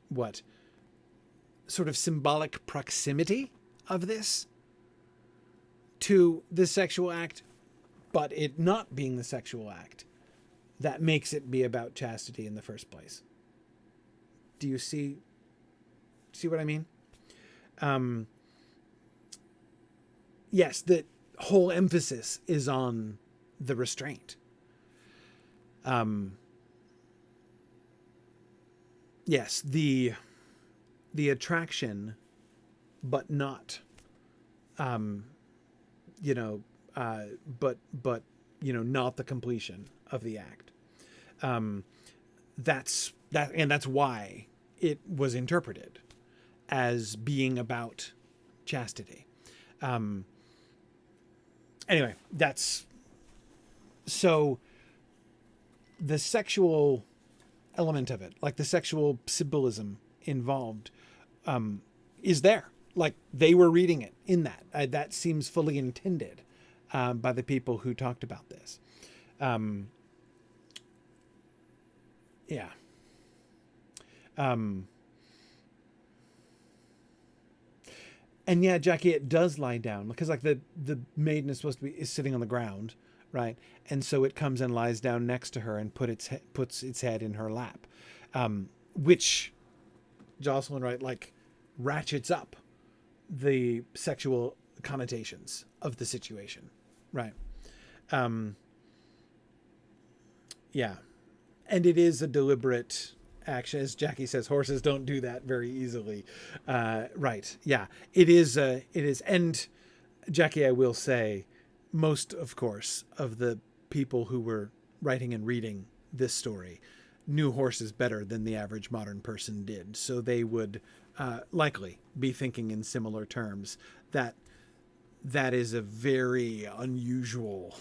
what sort of symbolic proximity of this to the sexual act, but it not being the sexual act that makes it be about chastity in the first place. Do you see what I mean? Yes, the whole emphasis is on the restraint. Yes, the attraction, but not, not the completion of the act. That's why it was interpreted as being about chastity. Anyway, so the sexual element of it, like the sexual symbolism involved, is there. Like they were reading it in that. That seems fully intended by the people who talked about this. Yeah. And yeah, Jackie, it does lie down because like the maiden is sitting on the ground, right? And so it comes and lies down next to her and puts its head in her lap, which Jocelyn, right, like ratchets up the sexual connotations of the situation, right? Yeah. And it is a deliberate action. As Jackie says, horses don't do that very easily. Right. Yeah, it is. And Jackie, I will say, most, of course, of the people who were writing and reading this story knew horses better than the average modern person did. So they would likely be thinking in similar terms that is a very unusual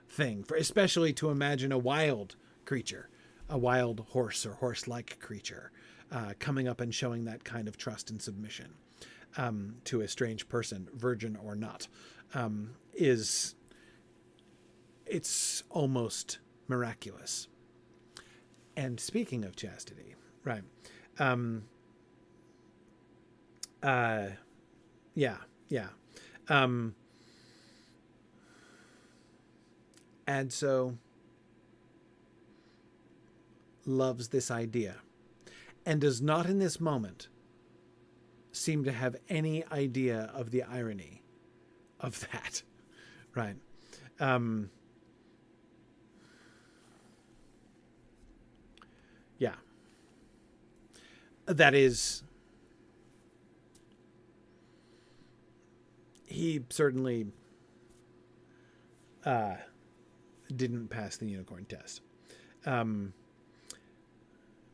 thing, especially to imagine a wild creature, a wild horse or horse-like creature coming up and showing that kind of trust and submission to a strange person, virgin or not, it's almost miraculous. And speaking of chastity, right? Yeah. Adso loves this idea and does not in this moment seem to have any idea of the irony of that, right? Yeah. That is, he certainly didn't pass the unicorn test.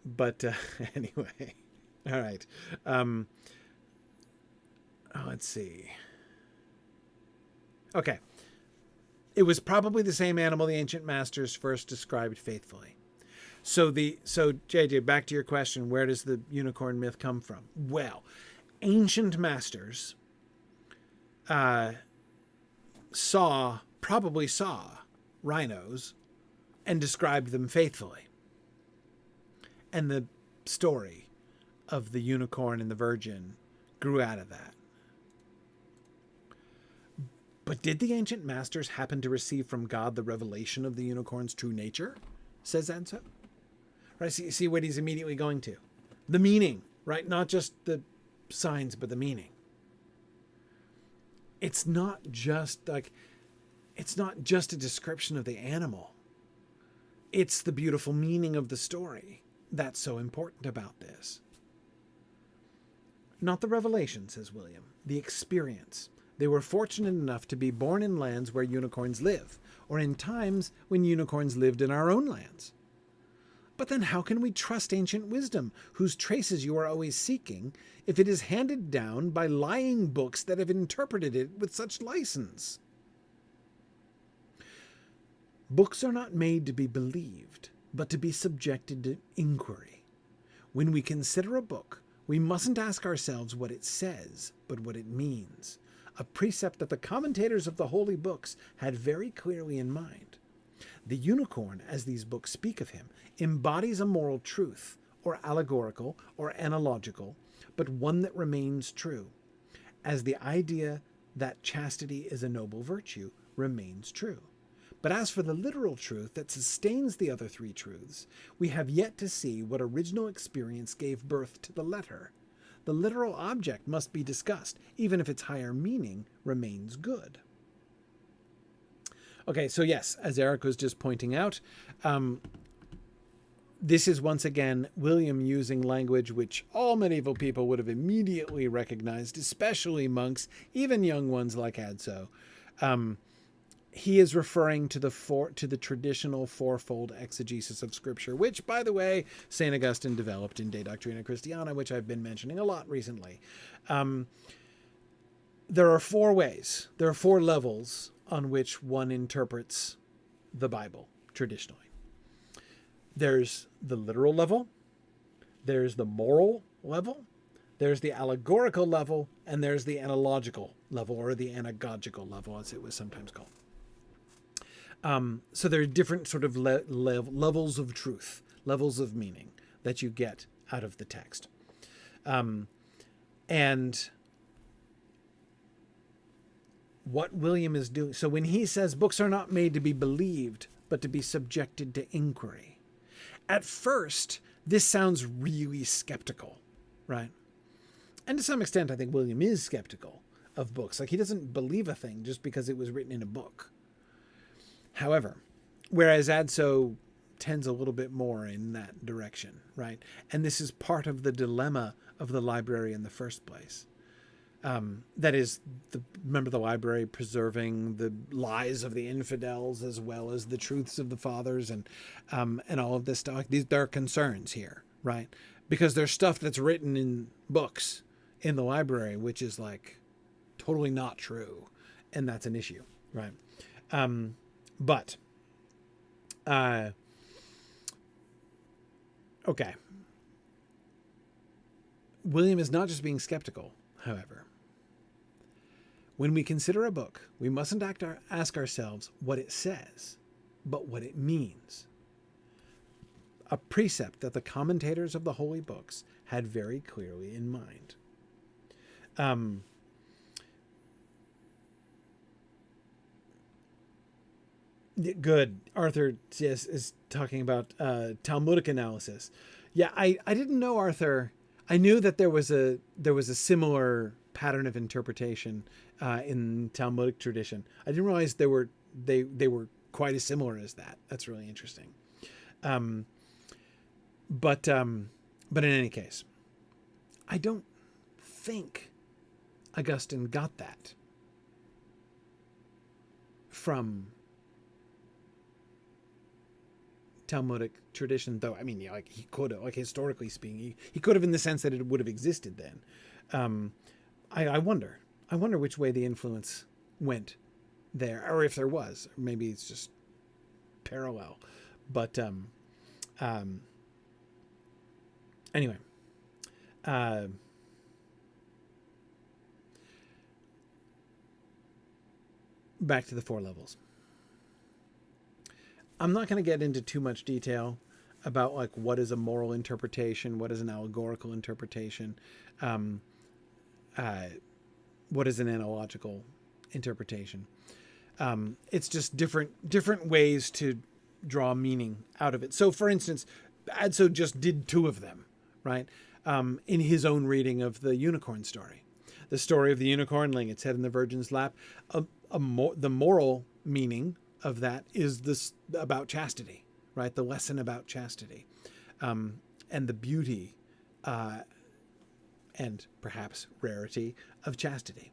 But anyway, all right. Let's see. Okay. It was probably the same animal the ancient masters first described faithfully. So JJ, back to your question, where does the unicorn myth come from? Well, ancient masters probably saw rhinos and described them faithfully. And the story of the unicorn and the virgin grew out of that. But did the ancient masters happen to receive from God the revelation of the unicorn's true nature? Says Adso. Right? See what he's immediately going to. The meaning, right? Not just the signs, but the meaning. It's not just a description of the animal. It's the beautiful meaning of the story that's so important about this. Not the revelation, says William, the experience. They were fortunate enough to be born in lands where unicorns live, or in times when unicorns lived in our own lands. But then how can we trust ancient wisdom, whose traces you are always seeking, if it is handed down by lying books that have interpreted it with such license? Books are not made to be believed, but to be subjected to inquiry. When we consider a book, we mustn't ask ourselves what it says, but what it means. A precept that the commentators of the holy books had very clearly in mind. The unicorn, as these books speak of him, embodies a moral truth, or allegorical, or analogical, but one that remains true, as the idea that chastity is a noble virtue remains true. But as for the literal truth that sustains the other three truths, we have yet to see what original experience gave birth to the letter. The literal object must be discussed, even if its higher meaning remains good. Okay, so yes, as Eric was just pointing out, this is once again William using language which all medieval people would have immediately recognized, especially monks, even young ones like Adso. He is referring to the traditional fourfold exegesis of Scripture, which, by the way, St. Augustine developed in De Doctrina Christiana, which I've been mentioning a lot recently. There are four ways, there are four levels on which one interprets the Bible traditionally. There's the literal level, there's the moral level, there's the allegorical level, and there's the analogical level, or the anagogical level, as it was sometimes called. So there are different sort of levels of truth, levels of meaning that you get out of the text. And what William is doing, so when he says books are not made to be believed, but to be subjected to inquiry, at first, this sounds really skeptical, right? And to some extent, I think William is skeptical of books. Like, he doesn't believe a thing just because it was written in a book. However, whereas Adso tends a little bit more in that direction, right? And this is part of the dilemma of the library in the first place. That is, remember the library preserving the lies of the infidels as well as the truths of the fathers and all of this stuff. There are concerns here, right? Because there's stuff that's written in books in the library, which is like totally not true. And that's an issue, right? Okay. William is not just being skeptical, however. When we consider a book, we mustn't ask ourselves what it says, but what it means. A precept that the commentators of the holy books had very clearly in mind. Good. Arthur is talking about Talmudic analysis. Yeah, I didn't know, Arthur. I knew that there was a similar pattern of interpretation in Talmudic tradition. I didn't realize they were quite as similar as that. That's really interesting. But in any case, I don't think Augustine got that from Talmudic tradition, though. I mean, yeah, like he could have, like historically speaking, he could have in the sense that it would have existed then. I wonder which way the influence went there, or if there was. Maybe it's just parallel. But anyway, back to the 4 levels. I'm not going to get into too much detail about like what is a moral interpretation, what is an allegorical interpretation, what is an analogical interpretation. It's just different ways to draw meaning out of it. So, for instance, Adso just did 2 of them, right? In his own reading of the unicorn story. The story of the unicorn laying its head in the virgin's lap. The moral meaning of that is this about chastity, right? The lesson about chastity, and the beauty, and perhaps rarity of chastity.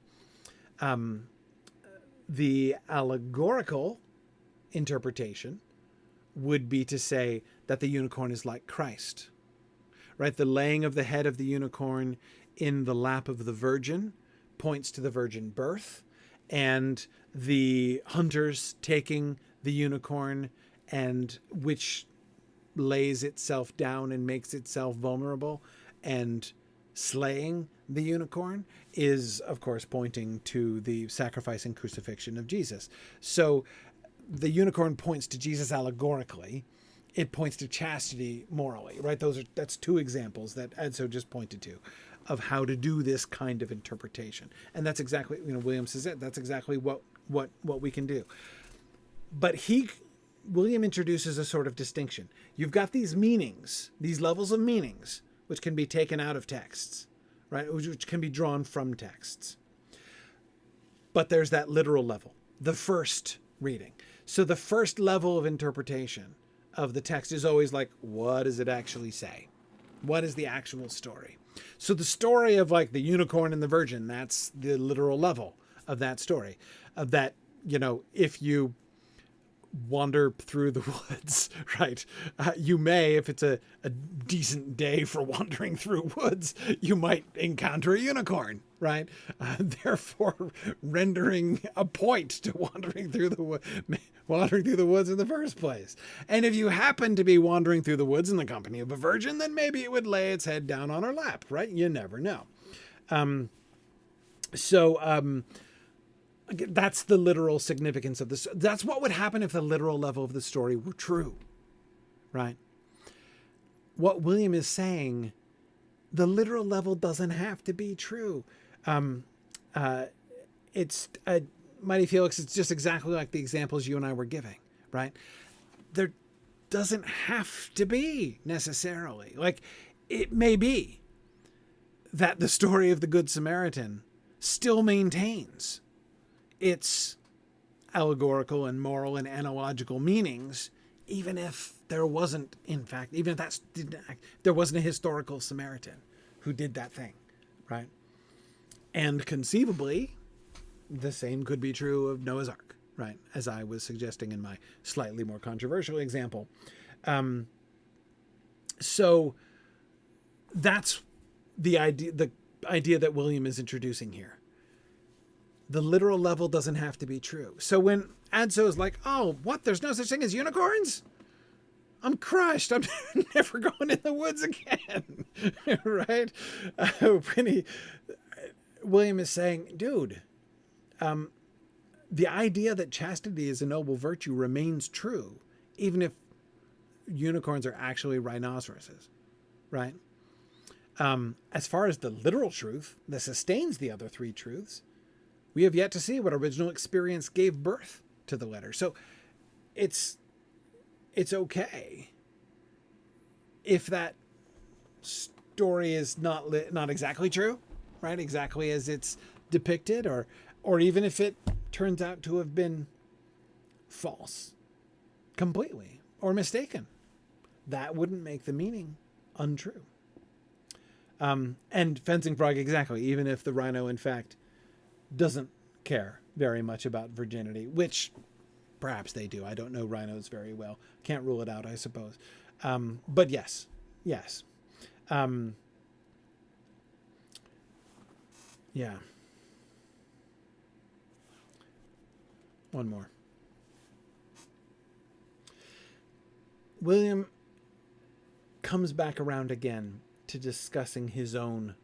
The allegorical interpretation would be to say that the unicorn is like Christ, right? The laying of the head of the unicorn in the lap of the virgin points to the virgin birth, and the hunters taking the unicorn, and which lays itself down and makes itself vulnerable, and slaying the unicorn is, of course, pointing to the sacrifice and crucifixion of Jesus. So the unicorn points to Jesus allegorically. It points to chastity morally, right? That's 2 examples that Adso just pointed to of how to do this kind of interpretation. And that's exactly, William says it. That's exactly what we can do. But William introduces a sort of distinction. You've got these meanings, these levels of meanings, which can be taken out of texts, right? Which can be drawn from texts. But there's that literal level, the first reading. So the first level of interpretation of the text is always like, what does it actually say? What is the actual story? So the story of like the unicorn and the virgin, that's the literal level of that story. Of that, if you wander through the woods, right? You may, if it's a decent day for wandering through woods, you might encounter a unicorn, right? Therefore, rendering a point to wandering through the woods in the first place. And if you happen to be wandering through the woods in the company of a virgin, then maybe it would lay its head down on her lap, right? You never know. That's the literal significance of this. That's what would happen if the literal level of the story were true, right? What William is saying, the literal level doesn't have to be true. It's Mighty Felix. It's just exactly like the examples you and I were giving, right? There doesn't have to be necessarily. Like, it may be that the story of the Good Samaritan still maintains its allegorical and moral and analogical meanings, even if there wasn't, in fact, even if there wasn't a historical Samaritan who did that thing, right? And conceivably, the same could be true of Noah's Ark, right? As I was suggesting in my slightly more controversial example. So that's the idea that William is introducing here. The literal level doesn't have to be true. So when Adso is like, oh, what? There's no such thing as unicorns? I'm crushed. I'm never going in the woods again. Right? William is saying, dude, the idea that chastity is a noble virtue remains true, even if unicorns are actually rhinoceroses, right? As far as the literal truth that sustains the other 3 truths, we have yet to see what original experience gave birth to the letter. So it's okay if that story is not exactly true, right? Exactly as it's depicted, or even if it turns out to have been false completely or mistaken. That wouldn't make the meaning untrue. And Fencing Frog, exactly, even if the rhino, in fact, doesn't care very much about virginity, which perhaps they do. I don't know rhinos very well. Can't rule it out, I suppose. But yes. Yeah. One more. William comes back around again to discussing his own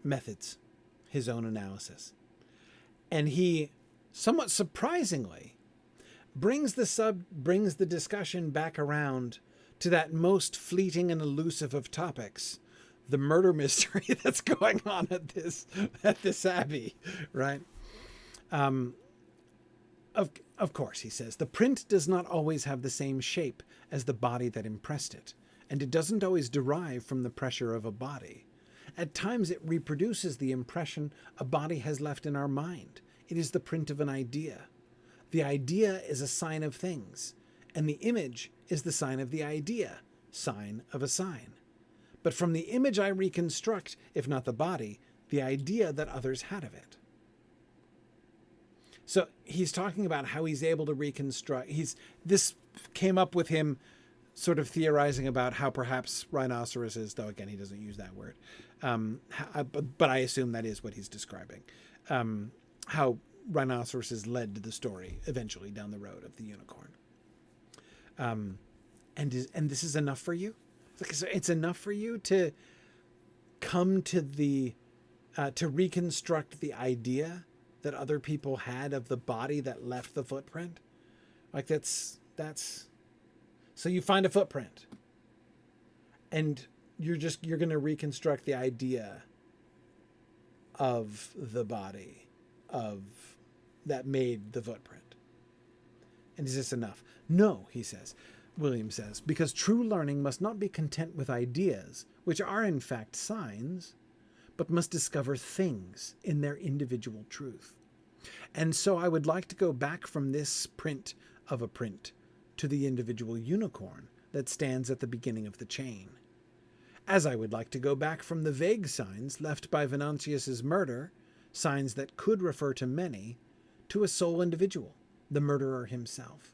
methods, his own analysis. And he, somewhat surprisingly, brings the discussion back around to that most fleeting and elusive of topics, the murder mystery that's going on at this abbey, right? Of course, he says, the print does not always have the same shape as the body that impressed it, and it doesn't always derive from the pressure of a body. At times it reproduces the impression a body has left in our mind. It is the print of an idea. The idea is a sign of things, and the image is the sign of the idea, sign of a sign. But from the image I reconstruct, if not the body, the idea that others had of it. So he's talking about how he's able to reconstruct. This came up with him sort of theorizing about how perhaps rhinoceroses, though again he doesn't use that word, but I assume that is what he's describing, how rhinoceroses led to the story eventually down the road of the unicorn. And this is enough for you? It's enough for you to come to to reconstruct the idea that other people had of the body that left the footprint? Like that's so you find a footprint and you're going to reconstruct the idea of the body that made the footprint. And is this enough? No, William says, because true learning must not be content with ideas, which are in fact signs, but must discover things in their individual truth. And so I would like to go back from this print of a print to the individual unicorn that stands at the beginning of the chain. As I would like to go back from the vague signs left by Venantius's murder, signs that could refer to many, to a sole individual, the murderer himself.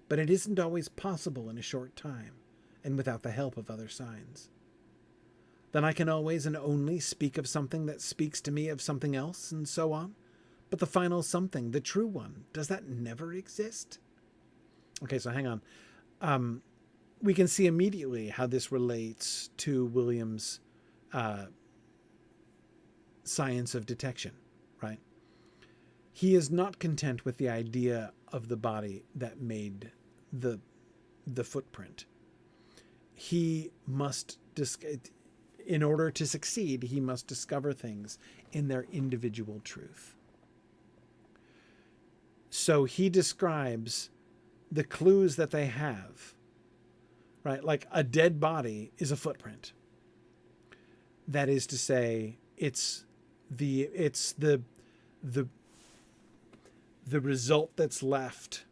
But it isn't always possible in a short time, and without the help of other signs. Then I can always and only speak of something that speaks to me of something else, and so on. But the final something, the true one, does that never exist? Okay, so hang on. We can see immediately how this relates to William's science of detection, right? He is not content with the idea of the body that made the footprint. He must, in order to succeed, he must discover things in their individual truth. So he describes the clues that they have, right? Like a dead body is a footprint. That is to say, it's the result that's left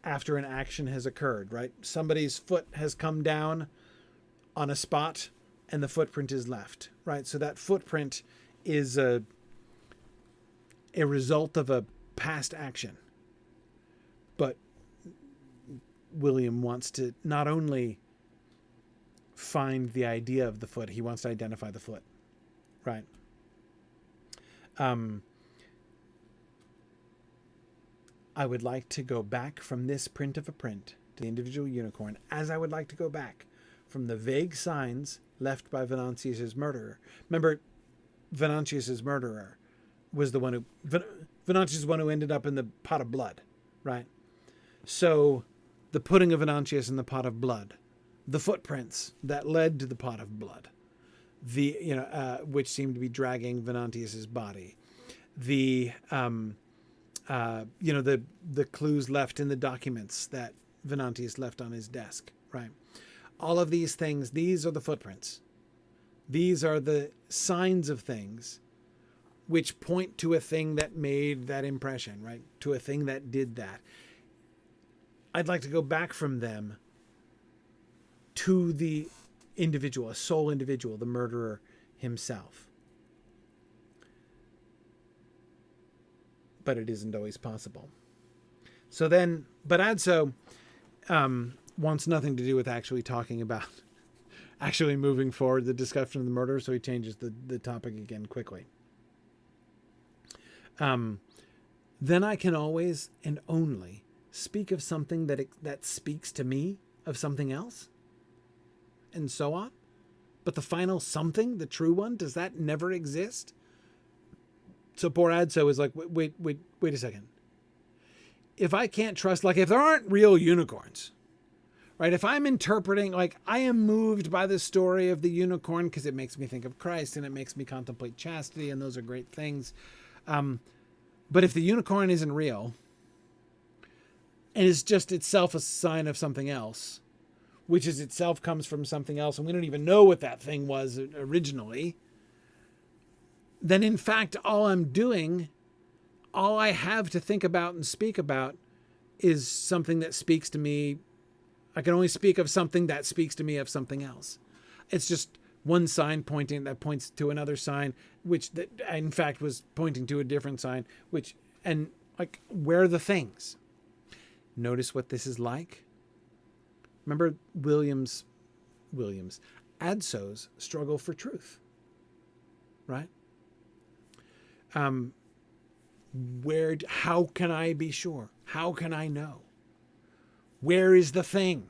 after an action has occurred, right? Somebody's foot has come down on a spot and the footprint is left, right? So that footprint is a result of a past action. But William wants to not only find the idea of the foot, he wants to identify the foot, right? I would like to go back from this print of a print to the individual unicorn, as I would like to go back from the vague signs left by Venantius's murderer. Remember, Venantius's murderer was the one who... Venantius is the one who ended up in the pot of blood, right? So the putting of Venantius in the pot of blood, the footprints that led to the pot of blood, which seemed to be dragging Venantius's body, the clues left in the documents that Venantius left on his desk, right? All of these things, these are the footprints. These are the signs of things which point to a thing that made that impression, right? To a thing that did that. I'd like to go back from them to the individual, a sole individual, the murderer himself. But it isn't always possible. So then, but Adso wants nothing to do with actually talking about actually moving forward the discussion of the murder, so he changes the topic again quickly. Then I can always and only speak of something that speaks to me of something else, and so on. But the final something, the true one, does that never exist? So poor Adso is like, wait a second. If I can't trust, like if there aren't real unicorns, right? If I'm interpreting, like I am moved by the story of the unicorn because it makes me think of Christ and it makes me contemplate chastity, and those are great things. But if the unicorn isn't real and is just itself a sign of something else, which is itself comes from something else, and we don't even know what that thing was originally, then in fact, all I have to think about and speak about is something that speaks to me. I can only speak of something that speaks to me of something else. It's just one sign that points to another sign, which that in fact was pointing to a different sign, and like, where are the things? Notice what this is like. Remember William's Adso's struggle for truth, right? How can I be sure? How can I know? Where is the thing?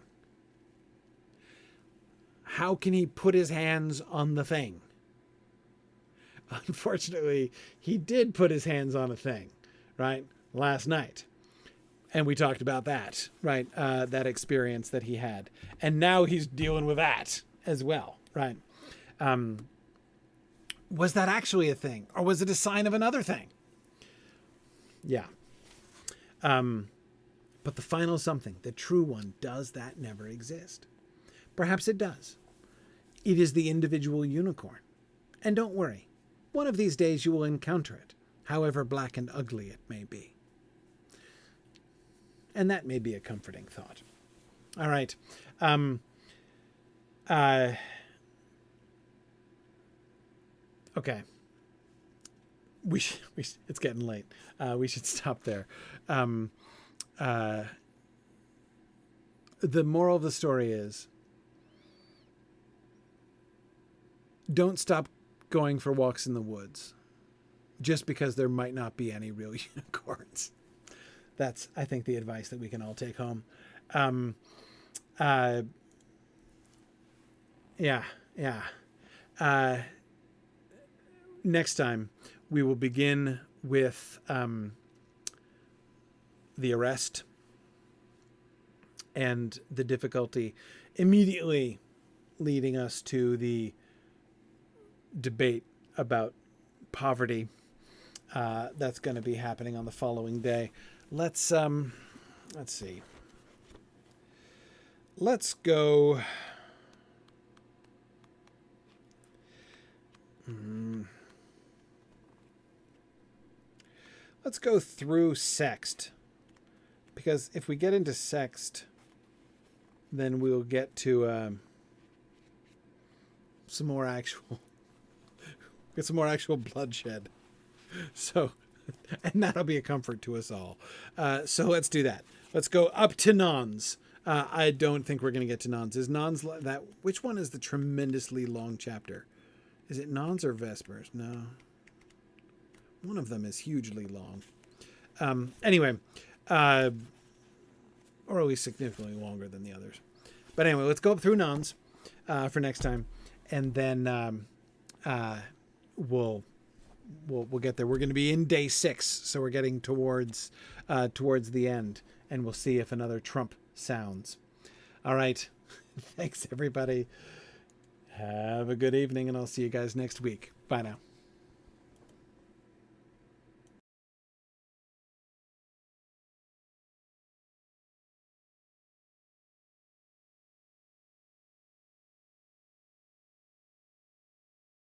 How can he put his hands on the thing? Unfortunately, he did put his hands on a thing, right? Last night. And we talked about that, right? That experience that he had. And now he's dealing with that as well, right? Was that actually a thing? Or was it a sign of another thing? Yeah. But the final something, the true one, does that never exist? Perhaps it does. It is the individual unicorn. And don't worry, one of these days you will encounter it, however black and ugly it may be. And that may be a comforting thought. All right. Okay. It's getting late. We should stop there. The moral of the story is, don't stop going for walks in the woods just because there might not be any real unicorns. That's, I think, the advice that we can all take home. Next time, we will begin with the arrest and the difficulty immediately leading us to the debate about poverty. That's going to be happening on the following day. Let's see. Let's go. Let's go through sext, because if we get into sext, then we'll get to some more actual bloodshed. So, and that'll be a comfort to us all. So let's do that. Let's go up to Nons. I don't think we're going to get to Nons. Is Nons that? Which one is the tremendously long chapter? Is it Nons or Vespers? No. One of them is hugely long. Anyway, or at least significantly longer than the others. But anyway, let's go up through Nons for next time, and then we'll get there. We're going to be in day 6, so we're getting towards the end, and we'll see if another Trump sounds. All right. Thanks, everybody. Have a good evening, and I'll see you guys next week. Bye now.